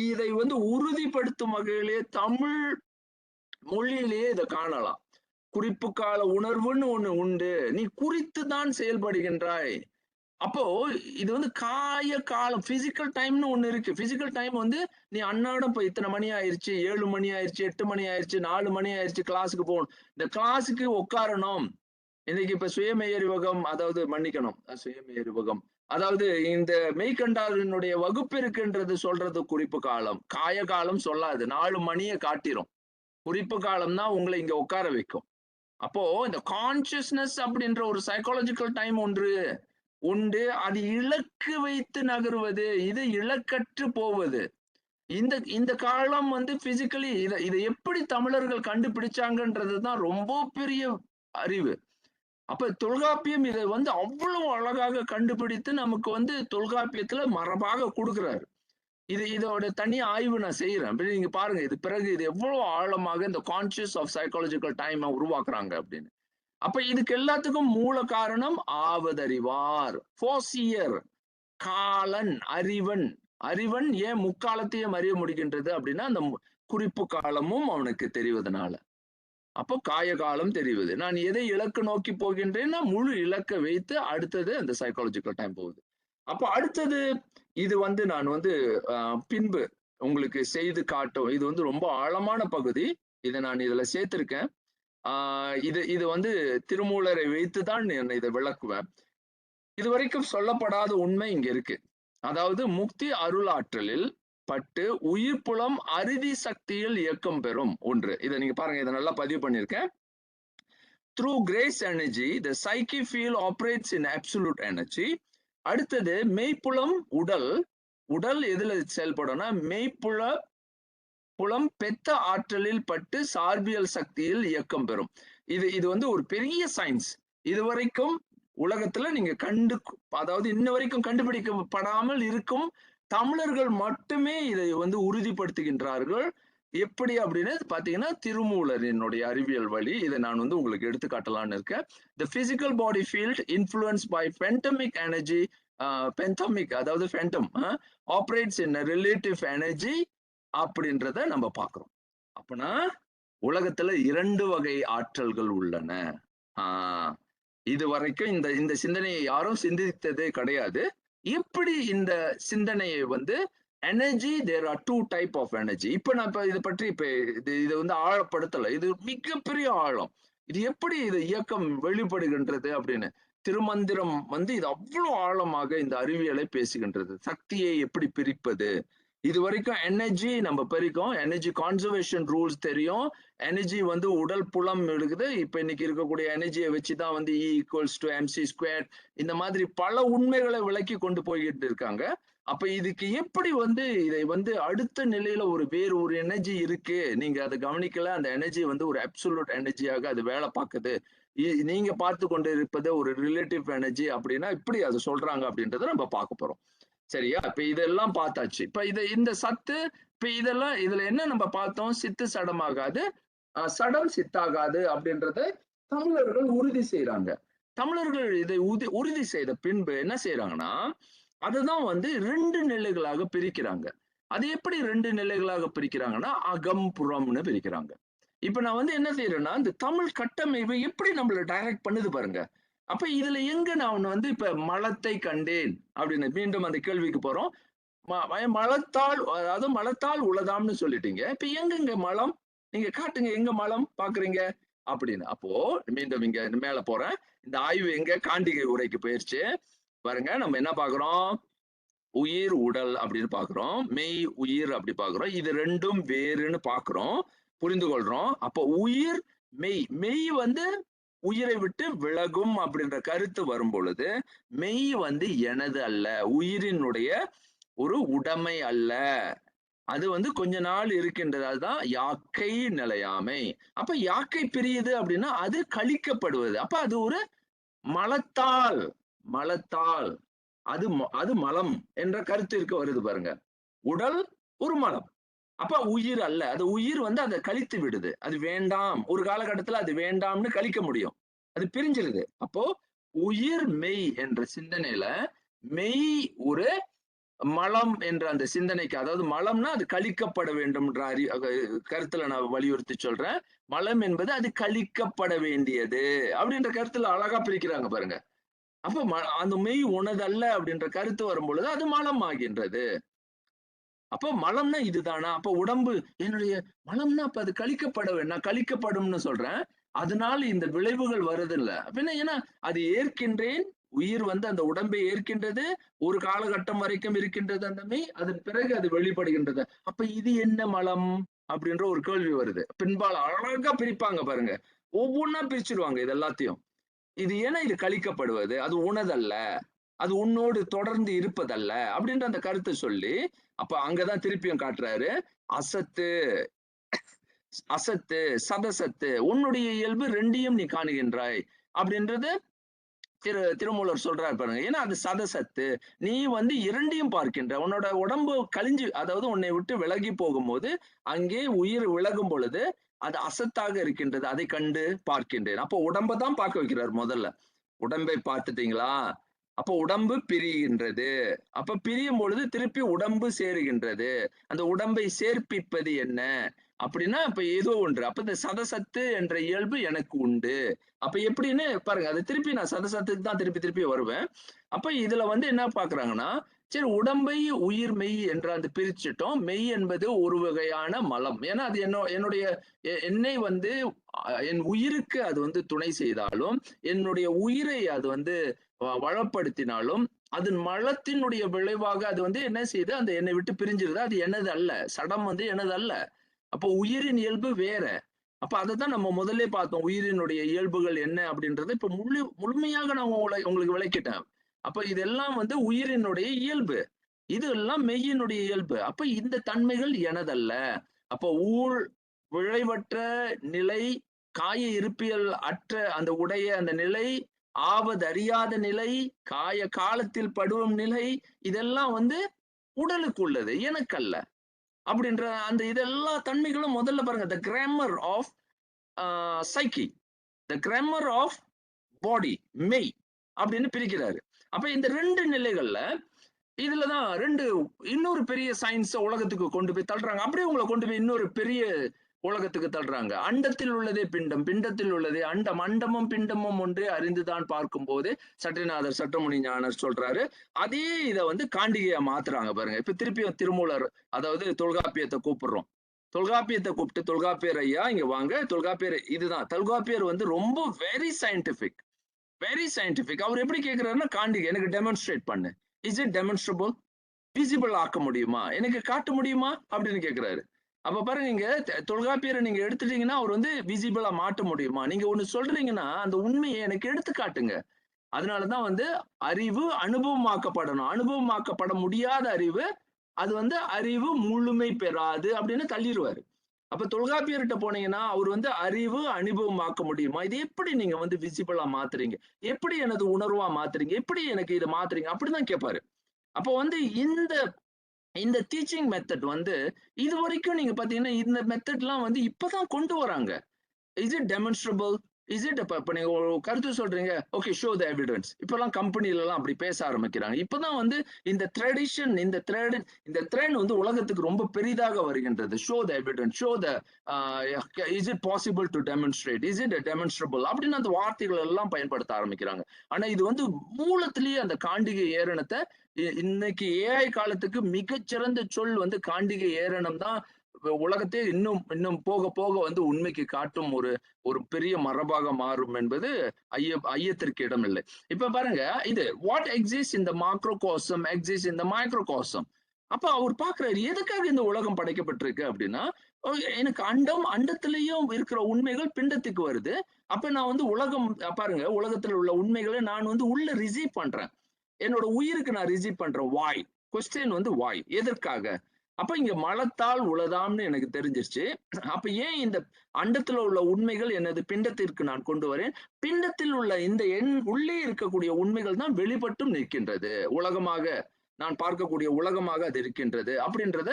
இதை வந்து உறுதிப்படுத்தும் வகையிலேயே தமிழ் மொழியிலேயே இதை காணலாம். குறிப்பு கால உணர்வுன்னு ஒண்ணு உண்டு, நீ குறித்து தான் செயல்படுகின்றாய். அப்போ இது வந்து காய காலம், பிசிக்கல் டைம்னு ஒண்ணு இருக்கு. பிசிக்கல் டைம் வந்து நீ அன்னாடம் இப்போ இத்தனை மணி ஆயிருச்சு, 7 மணி ஆயிருச்சு, 8 மணி ஆயிருச்சு, 4 மணி ஆயிருச்சு, கிளாஸுக்கு போகணும். இந்த கிளாஸுக்கு உட்காரணும். இன்னைக்கு இப்ப சுயமெய்யறிவகம், அதாவது மன்னிக்கணும், சுயமெய்யறிவகம், அதாவது இந்த மெய்கண்டாரினுடைய வகுப்பு இருக்குன்றது சொல்றது குறிப்பு காலம். காய காலம் சொல்லாது, 4 மணியை காட்டிரும். குறிப்பு காலம் தான் உங்களை இங்க உட்கார வைக்கும். அப்போ இந்த கான்சியஸ்னஸ் அப்படின்ற ஒரு சைக்காலஜிக்கல் டைம் ஒன்று உண்டு, அது இலக்கு வைத்து நகருவது, இது இலக்கற்று போவது. இந்த இந்த காலம் வந்து பிசிக்கலி இதை எப்படி தமிழர்கள் கண்டுபிடிச்சாங்கன்றதுதான் ரொம்ப பெரிய அறிவு. அப்ப தொல்காப்பியம் இதை வந்து அவ்வளவு அழகாக கண்டுபிடித்து நமக்கு வந்து தொல்காப்பியத்துல மரபாக கொடுக்கிறாரு. இதோட தனி ஆய்வு நான் செய்யறேன். நீங்க பாருங்க, இது பிறகு இது எவ்வளவு ஆழமாக இந்த கான்சியஸ் ஆஃப் சைக்காலஜிக்கல் டைம் உருவாக்குறாங்க அப்படின்னு. அப்ப இதுக்கு எல்லாத்துக்கும் மூல காரணம் ஆவதறிவார், போசியர், காலன், அறிவன். அறிவன் ஏன் முக்காலத்தையும் அறிய முடிகின்றது அப்படின்னா அந்த குறிப்பு காலமும் அவனுக்கு தெரிவதனால. அப்போ காய காலம் தெரிவது, நான் எதை இலக்கு நோக்கி போகின்றேன்னா முழு இலக்கை வைத்து அடுத்தது அந்த சைக்காலஜிக்கல் டைம் போகுது. அப்போ அடுத்தது இது வந்து நான் வந்து பின்பு உங்களுக்கு செய்து காட்டும், இது வந்து ரொம்ப ஆழமான பகுதி, இதை நான் இதுல சேர்த்திருக்கேன். இது வந்து திருமூலரை வைத்துதான் இதை விளக்குவேன். இதுவரைக்கும் சொல்லப்படாத உண்மை இங்க இருக்கு. அதாவது முக்தி அருளாற்றலில் பட்டு உயிர்ப்புலம் அறுதி சக்தியில் இயக்கம் பெறும் ஒன்று. இதை நீங்க பாருங்க, இதை நல்லா பதிவு பண்ணியிருக்கேன். through grace energy the psyche field operates in absolute energy. அடுத்தது மெய்ப்புலம் உடல். உடல் எதுல செயல்படும்னா புலம் பெத்த ஆற்றலில் பட்டு சார்பியல் சக்தியில் இயக்கம் பெறும். இது வந்து ஒரு பெரிய சயின்ஸ். இதுவரைக்கும் உலகத்துல நீங்க அதாவது இன்ன வரைக்கும் கண்டுபிடிக்கப்படாமல் இருக்கும் தமிழர்கள் மட்டுமே இதை வந்து உறுதிப்படுத்துகின்றார்கள். எப்படி அப்படின்னு பாத்தீங்கன்னா திருமூலரினுடைய அறிவியல் வழி இதை நான் வந்து உங்களுக்கு எடுத்து காட்டலாம்னு இருக்கேன். The physical body field influenced by phantomic energy, அதாவது phantom operates in a relative energy அப்படின்றத நம்ம பார்க்கிறோம். அப்பனா உலகத்துல 2 வகை ஆற்றல்கள் உள்ளன. இது வரைக்கும் இந்த சிந்தனையை யாரும் சிந்தித்ததே கிடையாது. எப்படி இந்த சிந்தனையை வந்து energy, there are 2 type of energy. இப்ப நான் இதை பற்றி இது வந்து ஆழப்படுத்தல. இது மிகப்பெரிய ஆழம். இது எப்படி இது இயக்கம் வெளிப்படுகின்றது அப்படின்னு திருமந்திரம் வந்து இது அவ்வளவு ஆழமாக இந்த அறிவியலை பேசுகின்றது. சக்தியை எப்படி பிரிப்பது, இது வரைக்கும் எனர்ஜி நம்ம பெருக்கும், எனர்ஜி கான்சர்வேஷன் ரூல்ஸ் தெரியும். எனர்ஜி வந்து உடல் புலம் இருக்குது. இப்ப இன்னைக்கு இருக்கக்கூடிய எனர்ஜியை வச்சுதான் வந்து E=mc², இந்த மாதிரி பல உண்மைகளை விளக்கி கொண்டு போய்கிட்டு இருக்காங்க. அப்ப இதுக்கு எப்படி வந்து இதை வந்து அடுத்த நிலையில வேறு ஒரு எனர்ஜி இருக்கு, நீங்க அதை கவனிக்கல, அந்த எனர்ஜி வந்து ஒரு அப்சல்யூட் எனர்ஜியாக அது வேலை பார்க்குது, நீங்க பார்த்து கொண்டு இருப்பது ஒரு ரிலேட்டிவ் எனர்ஜி அப்படின்னா இப்படி அது சொல்றாங்க அப்படின்றத நம்ம பார்க்க போறோம். சரியா? இப்ப இதெல்லாம் பார்த்தாச்சு. இப்ப இந்த சத்து, இப்ப இதெல்லாம் இதுல என்ன நம்ம பார்த்தோம்? சித்து சடமாகாது, சடம் சித்தாகாது அப்படின்றத தமிழர்கள் உறுதி செய்யறாங்க. தமிழர்கள் இதை உறுதி செய்த பின்பு என்ன செய்யறாங்கன்னா, அதுதான் வந்து 2 நிலைகளாக பிரிக்கிறாங்க. அது எப்படி 2 நிலைகளாக பிரிக்கிறாங்கன்னா அகம் புறம்னு பிரிக்கிறாங்க. இப்ப நான் வந்து என்ன செய்யறேன்னா, இந்த தமிழ் கட்டமைப்பு எப்படி நம்மள டைரக்ட் பண்ணுது பாருங்க. அப்ப இதுல எங்க நான் வந்து இப்ப மலத்தை கண்டேன் அப்படின்னு மீண்டும் அந்த கேள்விக்கு போறோம். மலத்தால், அதாவது மலத்தால் உளதாம்னு சொல்லிட்டீங்க. இப்ப எங்க மலம், நீங்க காட்டுங்க எங்க மலம் பாக்குறீங்க அப்படின்னு. அப்போ மீண்டும் இங்க மேல போறேன். இந்த ஆய்வு எங்க காண்டிகை உரைக்கு போயிருச்சு பாருங்க. நம்ம என்ன பாக்குறோம்? உயிர் உடல் அப்படின்னு பாக்குறோம், மெய் உயிர் அப்படி பாக்குறோம். இது 2ம் வேறுன்னு பாக்குறோம், புரிந்து கொள்றோம். அப்போ உயிர் மெய் வந்து உயிரை விட்டு விலகும் அப்படின்ற கருத்து வரும் பொழுது மெய் வந்து எனது அல்ல, உயிரினுடைய ஒரு உடைமை அல்ல, அது வந்து கொஞ்ச நாள் இருக்கின்றது. அதுதான் யாக்கை நிலையாமை. அப்ப யாக்கை பிரியுது அப்படின்னா அது கழிக்கப்படுவது. அப்ப அது ஒரு மலத்தால் அது மலம் என்ற கருத்திற்கு வருது பாருங்க. உடல் ஒரு மலம், அப்ப உயிர் அல்ல. அது உயிர் வந்து அதை கழித்து விடுது. அது வேண்டாம், ஒரு காலகட்டத்துல அது வேண்டாம்னு கழிக்க முடியும், அது பிரிஞ்சிருது. அப்போ உயிர் மெய் என்ற சிந்தனையில மெய் ஒரு மலம் என்ற அந்த சிந்தனைக்கு, அதாவது மலம்னா அது கழிக்கப்பட வேண்டும் கருத்துல நான் வலியுறுத்தி சொல்றேன். மலம் என்பது அது கழிக்கப்பட வேண்டியது அப்படின்ற கருத்துல அழகா பிரிக்கிறாங்க பாருங்க. அப்ப அந்த மெய் உனதல்ல அப்படின்ற கருத்து வரும் பொழுது அது மலம் ஆகின்றது. அப்போ மலம்னா இதுதானா? அப்ப உடம்பு என்னுடைய மலம்னா அப்ப அது கழிக்கப்பட நான் கழிக்கப்படும்னு சொல்றேன். அதனால இந்த விளைவுகள் வருது இல்ல அப்படின்னா, ஏன்னா அது ஏற்கின்றேன், உயிர் வந்து அந்த உடம்பை ஏற்கின்றது, ஒரு காலகட்டம் வரைக்கும் இருக்கின்றது அந்த மெய், அதன் பிறகு அது வெளிப்படுகின்றது. அப்ப இது என்ன மலம் அப்படின்ற ஒரு கேள்வி வருது. பின்பால் அழகா பிரிப்பாங்க பாருங்க, ஒவ்வொன்னா பிரிச்சிருவாங்க இது எல்லாத்தையும். இது ஏன்னா இது கழிக்கப்படுவது, அது உனதல்ல, அது உன்னோடு தொடர்ந்து இருப்பதல்ல அப்படின்ற அந்த கருத்தை சொல்லி, அப்ப அங்கதான் திருப்பியும் காட்டுறாரு. அசத்து சதசத்து உன்னுடைய இயல்பு 2யும் நீ காணுகின்றாய் அப்படின்றது திருமூலர் சொல்றாரு பாருங்க. ஏன்னா அது சதசத்து, நீ வந்து 2யும் பார்க்கின்ற, உன்னோட உடம்பு கழிஞ்சு, அதாவது உன்னை விட்டு விலகி போகும்போது அங்கே உயிர் விலகும் பொழுது அது அசத்தாக இருக்கின்றது, அதை கண்டு பார்க்கின்றேன். அப்போ உடம்பை தான் பார்க்க வைக்கிறார் முதல்ல. உடம்பை பார்த்துட்டீங்களா? அப்போ உடம்பு பிரிகின்றது, அப்ப பிரியும் பொழுது திருப்பி உடம்பு சேருகின்றது. அந்த உடம்பை சேர்ப்பிப்பது என்ன அப்படின்னா இப்ப ஏதோ ஒன்று. அப்ப இந்த சதசத்து என்ற இயல்பு எனக்கு உண்டு. அப்ப எப்படின்னு பாருங்க, அது திருப்பி நான் சதசத்துக்கு தான் திருப்பி வருவேன். அப்ப இதுல வந்து என்ன பாக்குறாங்கன்னா, சரி உடம்பை உயிர் மெய் என்ற அந்த பிரிச்சுட்டோம். மெய் என்பது ஒரு வகையான மலம். ஏன்னா அது என்னுடைய என்னை வந்து என் உயிருக்கு அது வந்து துணை செய்தாலும், என்னுடைய உயிரை அது வந்து வளப்படுத்தினாலும், அதன் மலத்தினுடைய விளைவாக அது வந்து என்ன செய்யுது, அந்த என்னை விட்டு பிரிஞ்சிருது. அது எனது அல்ல, சடம் வந்து எனது அல்ல. அப்போ உயிரின் இயல்பு வேற. அப்ப அதைத்தான் நம்ம முதல்ல பார்த்தோம். உயிரினுடைய இயல்புகள் என்ன அப்படின்றத இப்ப முழுமையாக நான் உங்களுக்கு விளக்கிட்டேன். அப்ப இதெல்லாம் வந்து உயிரினுடைய இயல்பு. இது எல்லாம் மெய்யினுடைய இயல்பு. அப்ப இந்த தன்மைகள் எனதல்ல. அப்ப விளைவற்ற நிலை, காய இருப்பியல் அற்ற அந்த உடைய அந்த நிலை, ஆவதறியாத நிலை, காய காலத்தில் படுவும் நிலை, இதெல்லாம் வந்து உடலுக்கு உள்ளது, எனக்கல்ல. அப்படின்ற அந்த இதெல்லா தன்மைகளும் முதல்ல பாருங்க, the grammar of psyche, the grammar of body, மெய் அப்படின்னு பிரிக்கிறாரு. அப்ப இந்த 2 நிலைகள்ல இதுலதான் இன்னொரு பெரிய சயின்ஸ உலகத்துக்கு கொண்டு போய் தள்ளுறாங்க. அப்படியே உங்களை கொண்டு போய் இன்னொரு பெரிய உலகத்துக்கு தள்ளுறாங்க. அண்டத்தில் உள்ளதே பிண்டம், பிண்டத்தில் உள்ளதே அண்டம், அண்டமும் பிண்டமும் ஒன்றே அறிந்துதான் பார்க்கும் போது சற்றிநாதர் சட்டமுனி ஞானர் சொல்றாரு. அதே இதை வந்து காண்டிகையா மாத்துறாங்க பாருங்க. இப்ப திருப்பியும் திருமூலர், அதாவது தொல்காப்பியத்தை கூப்பிடுறோம். தொல்காப்பியத்தை கூப்பிட்டு, தொல்காப்பியர் ஐயா இங்க வாங்க, தொல்காப்பியர் இதுதான். தொல்காப்பியர் வந்து ரொம்ப வெரி சயின்டிபிக், வெரி சயின்டிபிக். அவர் எப்படி கேட்கிறாருன்னா, காண்டிகை எனக்கு டெமான்ஸ்ட்ரேட் பண்ணு. Is it டெமான்ஸ்ட்ரபிள்? விசிபிள் ஆக்க முடியுமா, எனக்கு காட்ட முடியுமா அப்படின்னு கேட்கிறாரு. அப்ப பாருங்க, இங்க தொல்காப்பியரை நீங்க எடுத்துட்டீங்கன்னா அவர் வந்து விசிபிளா மாட்ட முடியுமா? நீங்க ஒண்ணு சொல்றீங்கன்னா அந்த உண்மையை எனக்கு எடுத்து காட்டுங்க. அதனாலதான் வந்து அறிவு அனுபவமாக்கப்படணும். அனுபவமாக்கப்பட முடியாத அறிவு, அது வந்து அறிவு முழுமை பெறாது அப்படின்னு தள்ளிடுவாரு. அப்ப தொல்காப்பியர்கிட்ட போனீங்கன்னா அவர் வந்து அறிவு அனுபவமாக்க முடியுமா, இது எப்படி நீங்க வந்து விசிபிளா மாத்துறீங்க, எப்படி எனது உணர்வா மாத்துறீங்க, எப்படி எனக்கு இதை மாத்துறீங்க அப்படிதான் கேட்பாரு. அப்போ வந்து இந்த டீச்சிங் மெத்தட் வந்து இது வரைக்கும் நீங்க பாத்தீங்கன்னா இந்த மெத்தட்லாம் வந்து இப்பதான் கொண்டு வராங்க. Is it demonstrable? Is it இப்ப நீங்க ஒரு கருத்து சொல்றீங்க, ஓகே ஷோ த எவிடன்ஸ். இப்பெல்லாம் கம்பெனில எல்லாம் அப்படி பேச ஆரம்பிக்கிறாங்க. இப்பதான் வந்து இந்த ட்ரெடிஷன், இந்த த்ரெட் வந்து உலகத்துக்கு ரொம்ப பெரிதாக வருகின்றது. Show the evidence, show the is it possible to demonstrate, is it demonstrable அப்படின்னு அந்த வார்த்தைகள் எல்லாம் பயன்படுத்த ஆரம்பிக்கிறாங்க. ஆனா இது வந்து மூலத்திலேயே அந்த காண்டிகை ஏரணத்தை, இன்னைக்கு ஏஐ காலத்துக்கு மிகச்சிறந்த சொல் வந்து காண்டிகை ஏரணம் தான் உலகத்தை இன்னும் இன்னும் போக போக வந்து உண்மைக்கு காட்டும் ஒரு பெரிய மரபாக மாறும் என்பது ஐயத்திற்கு இடமில்லை. இப்ப பாருங்க, இது what exist in the macrocosm exist in the microcosm. அப்ப அவர் பாக்குறாரு, எதுக்காக இந்த உலகம் படைக்கப்பட்டிருக்கு அப்படின்னா, எனக்கு அண்டத்திலையும் இருக்கிற உண்மைகள் பிண்டத்துக்கு வருது. அப்ப நான் வந்து உலகம் பாருங்க, உலகத்துல உள்ள உண்மைகளை நான் வந்து உள்ள ரிசீவ் பண்றேன். என்னோட உயிருக்கு நான் ரிசீவ் பண்றேன். வாய் கொஸ்டின் வந்து வாய் எதற்காக? அப்ப இங்க மலத்தால் உளதாம்னு எனக்கு தெரிஞ்சிருச்சு. அப்ப ஏன் இந்த அண்டத்துல உள்ள உண்மைகள் எனது பிண்டத்திற்கு நான் கொண்டு வரேன், பிண்டத்தில் உள்ள இந்த உள்ளே இருக்கக்கூடிய உண்மைகள் தான் வெளிப்பட்டும் நிற்கின்றது, உலகமாக நான் பார்க்கக்கூடிய உலகமாக அது இருக்கின்றது அப்படின்றத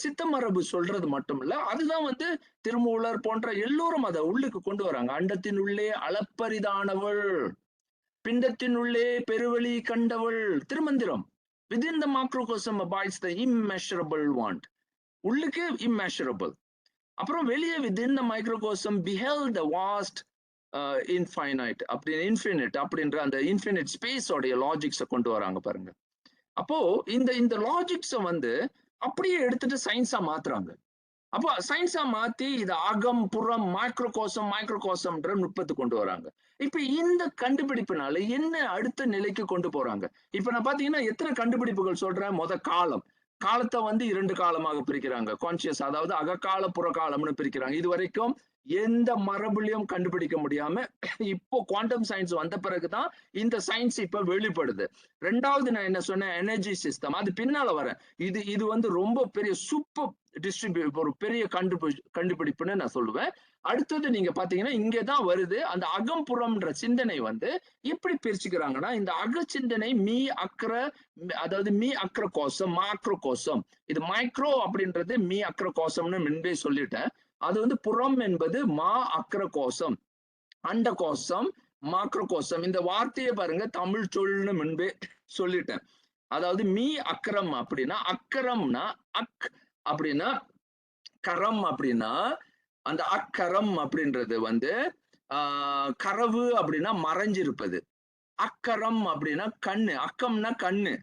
சித்த மரபு சொல்றது மட்டும் இல்ல, அதுதான் வந்து திருமூலர் போன்ற எல்லோரும் அதை உள்ளுக்கு கொண்டு வராங்க. அண்டத்தின் உள்ளே அளப்பரிதானவள், பிண்டத்தின் உள்ளே பெருவெளி கண்டவள், Thirumanthiram. Within the macrocosm abides the immeasurable want. உள்ளுக்கு immeasurable. அப்புறம் வெளியே within the microcosm beheld the vast infinite, அப்படி infinite அப்படின்ற அந்த infinite space உடைய லாஜிக்ஸை கொண்டு வராங்க பாருங்க. அப்போ இந்த லாஜிக்ஸை வந்து அப்படியே எடுத்துட்டு சயின்ஸா மாத்துறாங்க. அப்போ சயின்ஸா மாத்தி இது அகம் புறம் மைக்ரோகோசம்ன்ற நுட்பத்தை கொண்டு வராங்க. இப்ப இந்த கண்டுபிடிப்புனால என்ன அடுத்த நிலைக்கு கொண்டு போறாங்க? இப்ப நான் பாத்தீங்கன்னா எத்தனை கண்டுபிடிப்புகள் சொல்றேன். காலத்தை வந்து 2 காலமாக பிரிக்கிறாங்க. கான்சியஸ், அதாவது அகக்கால புறக்காலம்னு பிரிக்கிறாங்க. இது வரைக்கும் எந்த மரபுலையும் கண்டுபிடிக்க முடியாம இப்போ குவாண்டம் சயின்ஸ் வந்த பிறகுதான் இந்த சயின்ஸ் இப்ப வெளிப்படுது. 2வது நான் என்ன சொன்னேன், எனர்ஜி சிஸ்டம், அது பின்னால வரேன். இது வந்து ரொம்ப பெரிய சூப்பர் ஒரு பெரிய கண்டுபிடிப்புன்னு நான் சொல்லுவேன். அடுத்தது நீங்க பாத்தீங்கன்னா இங்கதான் வருது அந்த அகம்புறம்ன்ற சிந்தனை வந்து எப்படி பிரிச்சுக்கிறாங்கன்னா, இந்த அக சிந்தனை அதாவது மீ அக்ர கோஷம், மாக்ரோ கோஷம். இது மைக்ரோ அப்படின்றது மீ அக்ர கோஷம்னு முன்பே சொல்லிட்டேன். அது வந்து புறம் என்பது மா அக்ர கோஷம், அண்ட கோஷம், மாக்ரோ கோஷம். இந்த வார்த்தையை பாருங்க, தமிழ் சொல்னு முன்பே சொல்லிட்டேன். அதாவது மீ அக்கரம் அப்படின்னா, அக்கரம்னா அப்படின்னா கரம் அப்படின்னா, அந்த அக்கரம் அப்படின்றது வந்து கரவு அப்படின்னா மறைஞ்சிருப்பது, அக்கரம் அப்படின்னா கண்ணு, அக்கம்னா கண்ணு,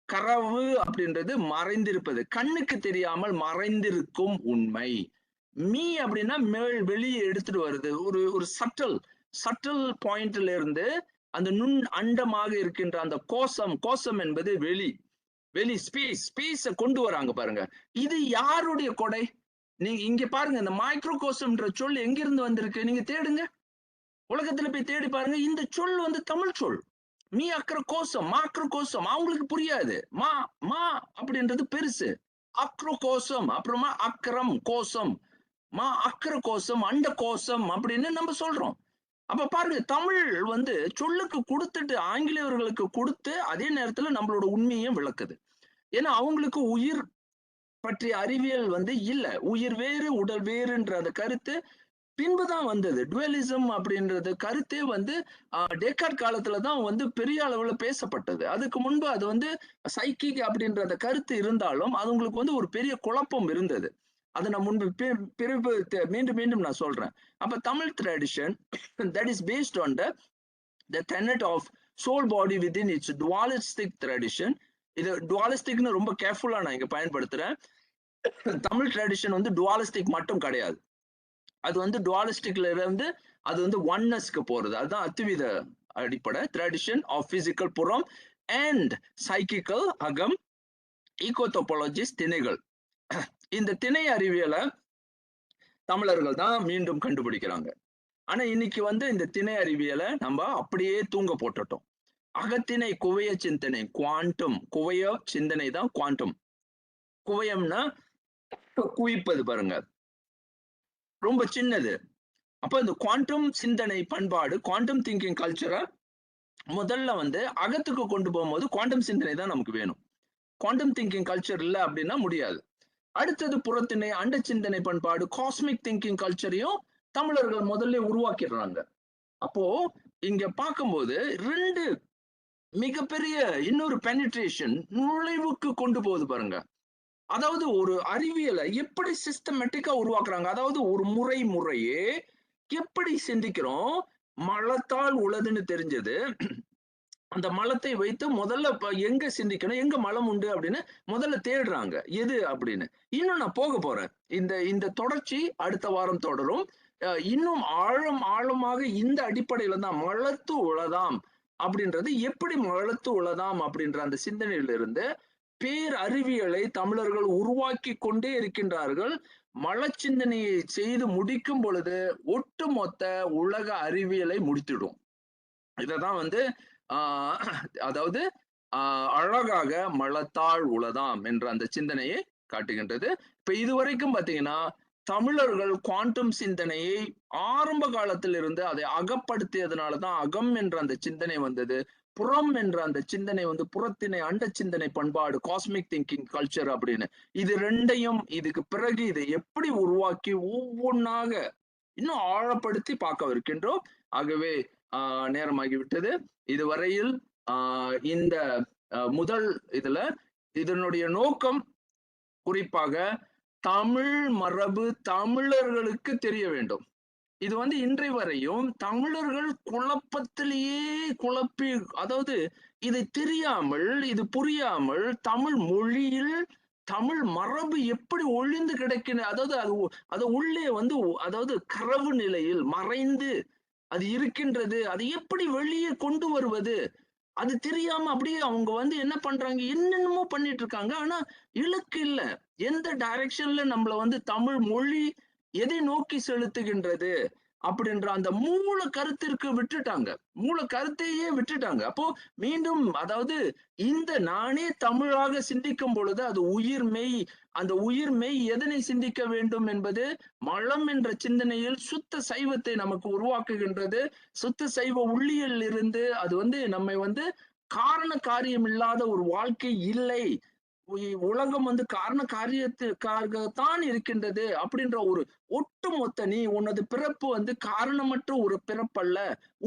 கரவு அப்படின்றது மறைந்திருப்பது, கண்ணுக்கு தெரியாமல் மறைந்திருக்கும் உண்மை. மீ அப்படின்னா வெளியே எடுத்துட்டு வருது, ஒரு சட்டல் பாயிண்ட்ல இருந்து அந்த நுண் அண்டமாக இருக்கின்ற அந்த கோஷம் என்பது வெளி ஸ்பேஸ கொண்டு வராங்க பாருங்க. இது யாருடைய கொடை? நீங்க இங்க பாருங்க, இந்த மைக்ரோகோசம்ன்ற சொல் எங்கிருந்து வந்திருக்கு நீங்க தேடுங்க. உலகத்துல போய் தேடி பாருங்க. இந்த சொல் வந்து தமிழ் சொல். மீ அக்கற கோசம், மாக்ர கோசம் அவங்களுக்கு புரியாது. மா மா அப்படின்றது பெருசு. அக்ரோ கோசம், அப்புறமா அக்கரம் கோசம், மா அக்கர கோசம், அண்ட கோசம் அப்படின்னு நம்ம சொல்றோம். அப்ப பாருங்க, தமிழ் வந்து சொல்லுக்கு குடுத்துட்டு ஆங்கிலேயர்களுக்கு குடுத்து, அதே நேரத்துல நம்மளோட உண்மையையும் விளக்குது. ஏன்னா அவங்களுக்கு உயிர் பற்றிய அறிவியல் வந்து இல்ல. உயிர் வேறு, உடல் வேறுன்ற அந்த கருத்து பின்புதான் வந்தது. டுவலிசம் அப்படின்றது கருத்தே வந்து டெக்கார்ட் காலத்துல தான் வந்து பெரிய அளவுல பேசப்பட்டது. அதுக்கு முன்பு அது வந்து சைக்கிக் அப்படின்ற அந்த கருத்து இருந்தாலும், அது உங்களுக்கு வந்து ஒரு பெரிய குழப்பம் இருந்தது. அத நான் முன்பு பிறகு மீண்டும் மீண்டும் நான் சொல்றேன். அப்ப Tamil tradition that is based on the tenet of soul body within its dualistic tradition. இது dualisticன்னு ரொம்ப கேர்ஃபுல்லா நான் இங்க பயன்படுத்துறேன். தமிழ் ட்ரெடிஷன் வந்து dualistic மட்டும் கிடையாது. அது வந்து dualisticல இருந்து அது வந்து ஒன்னஸ்க்கு போறது. அதுதான் அத்வித அடிப்படை. ட்ரெடிஷன் ஆஃப் பிசிக்கல் புறம் அண்ட் சைக்கிக்கல் அகம், ஈகோடோபாலஜிஸ் திணைகள். இந்த திணை அறிவியலை தமிழர்கள் தான் மீண்டும் கண்டுபிடிக்கிறாங்க. ஆனா இன்னைக்கு வந்து இந்த திணை அறிவியலை நம்ம அப்படியே தூங்க போட்டுட்டோம். அகத்திணை குவைய சிந்தனை குவாண்டம், குவைய சிந்தனை தான் குவாண்டம். குவையம்னா குவிப்பது பாருங்க, ரொம்ப சின்னது. அப்ப இந்த குவாண்டம் சிந்தனை பண்பாடு, குவாண்டம் திங்கிங் கல்ச்சரை முதல்ல வந்து அகத்துக்கு கொண்டு போகும்போது குவாண்டம் சிந்தனை தான் நமக்கு வேணும். குவாண்டம் திங்கிங் கல்ச்சர் இல்ல அப்படின்னா முடியாது. அடுத்தது புறத்திணை அண்ட சிந்தனை பண்பாடு, காஸ்மிக் திங்கிங் கல்ச்சரையும் தமிழர்கள் முதல்ல உருவாக்கிடுறாங்க. அப்போ இங்க பார்க்கும்போது 2 மிகப்பெரிய இன்னொரு பெனிட்ரேஷன் நுழைவுக்கு கொண்டு போகுது பாருங்க. அதாவது ஒரு அறிவியலை எப்படி சிஸ்டமேட்டிக்கா உருவாக்குறாங்க. அதாவது ஒரு முறையே எப்படி சிந்திக்கிறோம். மலத்தால் உளதுன்னு தெரிஞ்சது. அந்த மலத்தை வைத்து முதல்ல எங்க சிந்திக்கணும், எங்க மலம் உண்டு அப்படின்னு முதல்ல தேடுறாங்க. எது அப்படின்னு. இன்னும் நான் போக போறேன். இந்த தொடர்ச்சி அடுத்த வாரம் தொடரும். இன்னும் ஆழமாக இந்த அடிப்படையில தான் மலத்து உளதாம் அப்படின்றது, எப்படி மலத்து உளதாம் அப்படின்ற அந்த சிந்தனையிலிருந்து பேர் அறிவியலை தமிழர்கள் உருவாக்கி கொண்டே இருக்கின்றார்கள். மலச்சிந்தனையை செய்து முடிக்கும் பொழுது ஒட்டுமொத்த உலக அறிவியலை முடித்திடும். இததான் வந்து அதாவது அழகாக மலத்தாள் உளதாம் என்ற அந்த சிந்தனையை காட்டுகின்றது. இப்ப இதுவரைக்கும் பாத்தீங்கன்னா தமிழர்கள் குவாண்டம் சிந்தனையை ஆரம்ப காலத்திலிருந்து அதை அகப்படுத்தியதுனாலதான் அகம் என்ற அந்த சிந்தனை வந்தது. புறம் என்ற அந்த சிந்தனை வந்து புறத்தினை அண்ட சிந்தனை பண்பாடு, காஸ்மிக் திங்கிங் கல்ச்சர் அப்படின்னு. இது ரெண்டையும் இதுக்கு பிறகு இதை எப்படி உருவாக்கி ஒவ்வொன்னாக இன்னும் ஆழப்படுத்தி பார்க்க இருக்கின்றோம். ஆகவே நேரமாகிவிட்டது. இதுவரையில் இந்த முதல் இதுல இதனுடைய நோக்கம் குறிப்பாக தமிழ் மரபு தமிழர்களுக்கு தெரிய வேண்டும். இது வந்து இன்றை வரையும் தமிழர்கள் குழப்பத்திலேயே குழப்பி, அதாவது இதை தெரியாமல், இது புரியாமல் தமிழ் மொழியில் தமிழ் மரபு எப்படி ஒழிந்து கிடக்கிற, அதாவது அது உள்ளே வந்து அதாவது கரவு நிலையில் மறைந்து அது இருக்கின்றது. அதை எப்படி வெளியே கொண்டு வருவது, அது தெரியாம அப்படியே அவங்க வந்து என்ன பண்றாங்க, என்னென்னமோ பண்ணிட்டு இருக்காங்க. ஆனா இலக்கு இல்ல. எந்த டைரக்ஷன்ல நம்மள வந்து தமிழ் மொழி எதை நோக்கி செலுத்துகின்றது அப்படின்ற அந்த மூல கருத்திற்கு விட்டுட்டாங்க. மூல கருத்தையே விட்டுட்டாங்க. அப்போ மீண்டும் அதாவது இந்த நானே தமிழாக சிந்திக்கும் பொழுது அது உயிர் மெய். அந்த உயிர் மெய் எதனை சிந்திக்க வேண்டும் என்பது மலம் என்ற சிந்தனையில் சுத்த சைவத்தை நமக்கு உருவாக்குகின்றது. சுத்த சைவ உள்ளியல் இருந்து அது வந்து நம்மை வந்து காரண காரியம் இல்லாத ஒரு வாழ்க்கை இல்லை, உலகம் வந்து காரண காரியத்துக்காகத்தான் இருக்கின்றது அப்படின்ற ஒரு ஒட்டுமொத்த, நீ உனது பிறப்பு வந்து காரணமற்ற ஒரு பிறப்பல்ல,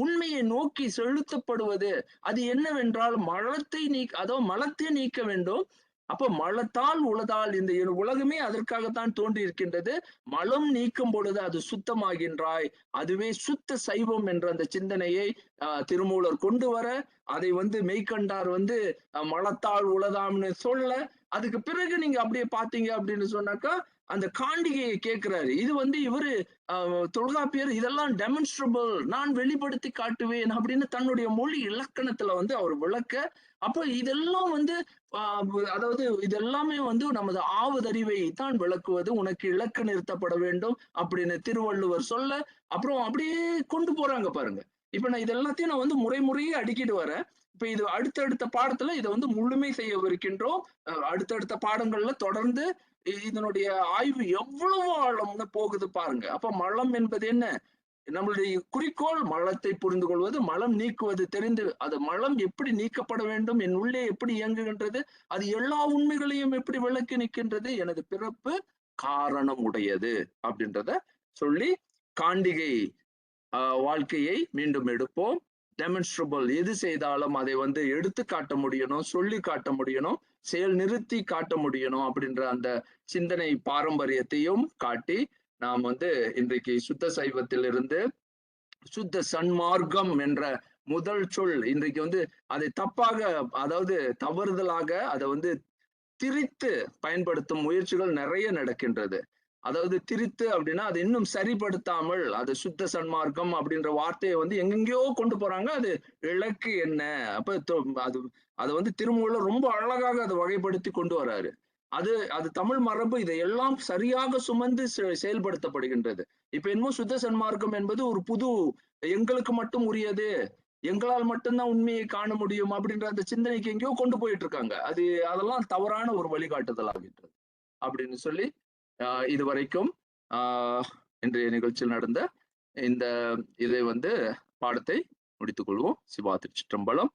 உண்மையை நோக்கி செலுத்தப்படுவது அது என்னவென்றால் மலத்தை அதாவது மலத்தை நீக்க வேண்டும். அப்போ மலத்தால் உளதால் இந்த உலகமே அதற்காகத்தான் தோன்றி இருக்கின்றது. மலம் நீக்கும் பொழுது அது சுத்தமாகின்றாய். அதுவே சுத்த சைவம் என்ற அந்த சிந்தனையை திருமூலர் கொண்டு வர, அதை வந்து மெய்கண்டார் வந்து மலத்தால் உளதாம்னு சொல்ல, அதுக்கு பிறகு நீங்க அப்படியே பாத்தீங்க அப்படின்னு சொன்னாக்கா அந்த காண்டிகையை கேட்கிறாரு. இது வந்து இவரு தொல்காப்பியர் இதெல்லாம் டெமான்ஸ்ட்ரபிள், நான் வெளிப்படுத்தி காட்டுவேன் அப்படின்னு தன்னுடைய மொழி இலக்கணத்துல வந்து அவர் விளக்க, அப்ப இதெல்லாம் வந்து அதாவது இதெல்லாமே வந்து நமது ஆவதறிவை தான் விளக்குவது, உனக்கு இலக்கு நிறுத்தப்பட வேண்டும் அப்படின்னு திருவள்ளுவர் சொல்ல, அப்புறம் அப்படியே கொண்டு போறாங்க பாருங்க. இப்ப நான் இது எல்லாத்தையும் நான் வந்து முறையே அடுக்கிட்டு வரேன். இப்ப இது அடுத்தடுத்த பாடத்துல இதை வந்து முழுமை செய்யவிருக்கின்றோம். அடுத்தடுத்த பாடங்கள்ல தொடர்ந்து இதனுடைய ஆய்வு எவ்வளவு ஆழம்னு போகுது பாருங்க. அப்ப மலம் என்பது என்ன? நம்மளுடைய குறிக்கோள் மலத்தை புரிந்து கொள்வது, மலம் நீக்குவது தெரிந்து, அது மலம் எப்படி நீக்கப்பட வேண்டும், என் உள்ளே எப்படி இயங்குகின்றது, அது எல்லா உண்மைகளையும் எப்படி விளக்கி நிற்கின்றது, எனது பிறப்பு காரணம் உடையது அப்படின்றத சொல்லி காண்டிகை வாழ்க்கையை மீண்டும் எடுப்போம். டெமான்ஸ்ட்ரபிள் எது செய்தாலும் அதை வந்து எடுத்து காட்ட முடியணும், சொல்லி காட்ட முடியணும், செயல் நிறுத்தி காட்ட முடியணும் அப்படின்ற அந்த சிந்தனை பாரம்பரியத்தையும் காட்டி நாம் வந்து இன்றைக்கு சுத்த சைவத்திலிருந்து சுத்த சன்மார்க்கம் என்ற முதல் சொல் இன்றைக்கு வந்து அதை தப்பாக, அதாவது தவறுதலாக அதை வந்து திரித்து பயன்படுத்தும் முயற்சிகள் நிறைய நடக்கின்றது. அதாவது திரித்து அப்படின்னா அது இன்னும் சரிப்படுத்தாமல் அது சுத்த சன்மார்க்கம் அப்படின்ற வார்த்தையை வந்து எங்கெங்கயோ கொண்டு போறாங்க. அது இலக்கு என்ன? அப்ப அது அது வந்து திருமூலர் ரொம்ப அழகாக அதை வகைப்படுத்தி கொண்டு வராரு. அது அது தமிழ் மரபு இதையெல்லாம் சரியாக சுமந்து செயல்படுத்தப்படுகின்றது. இப்ப என்னமோ சுத்த சன்மார்க்கம் என்பது ஒரு புது, எங்களுக்கு மட்டும் உரியது, எங்களால் மட்டும்தான் உண்மையை காண முடியும் அப்படின்ற அந்த சிந்தனைக்கு எங்கேயோ கொண்டு போயிட்டு இருக்காங்க. அதெல்லாம் தவறான ஒரு வழிகாட்டுதல் ஆகின்றது அப்படின்னு சொல்லி இதுவரைக்கும் இன்றைய நிகழ்ச்சியில் நடந்த இந்த இதை வந்து பாடத்தை முடித்துக் கொள்வோம். சிவா திருச்சிற்றம்பலம்.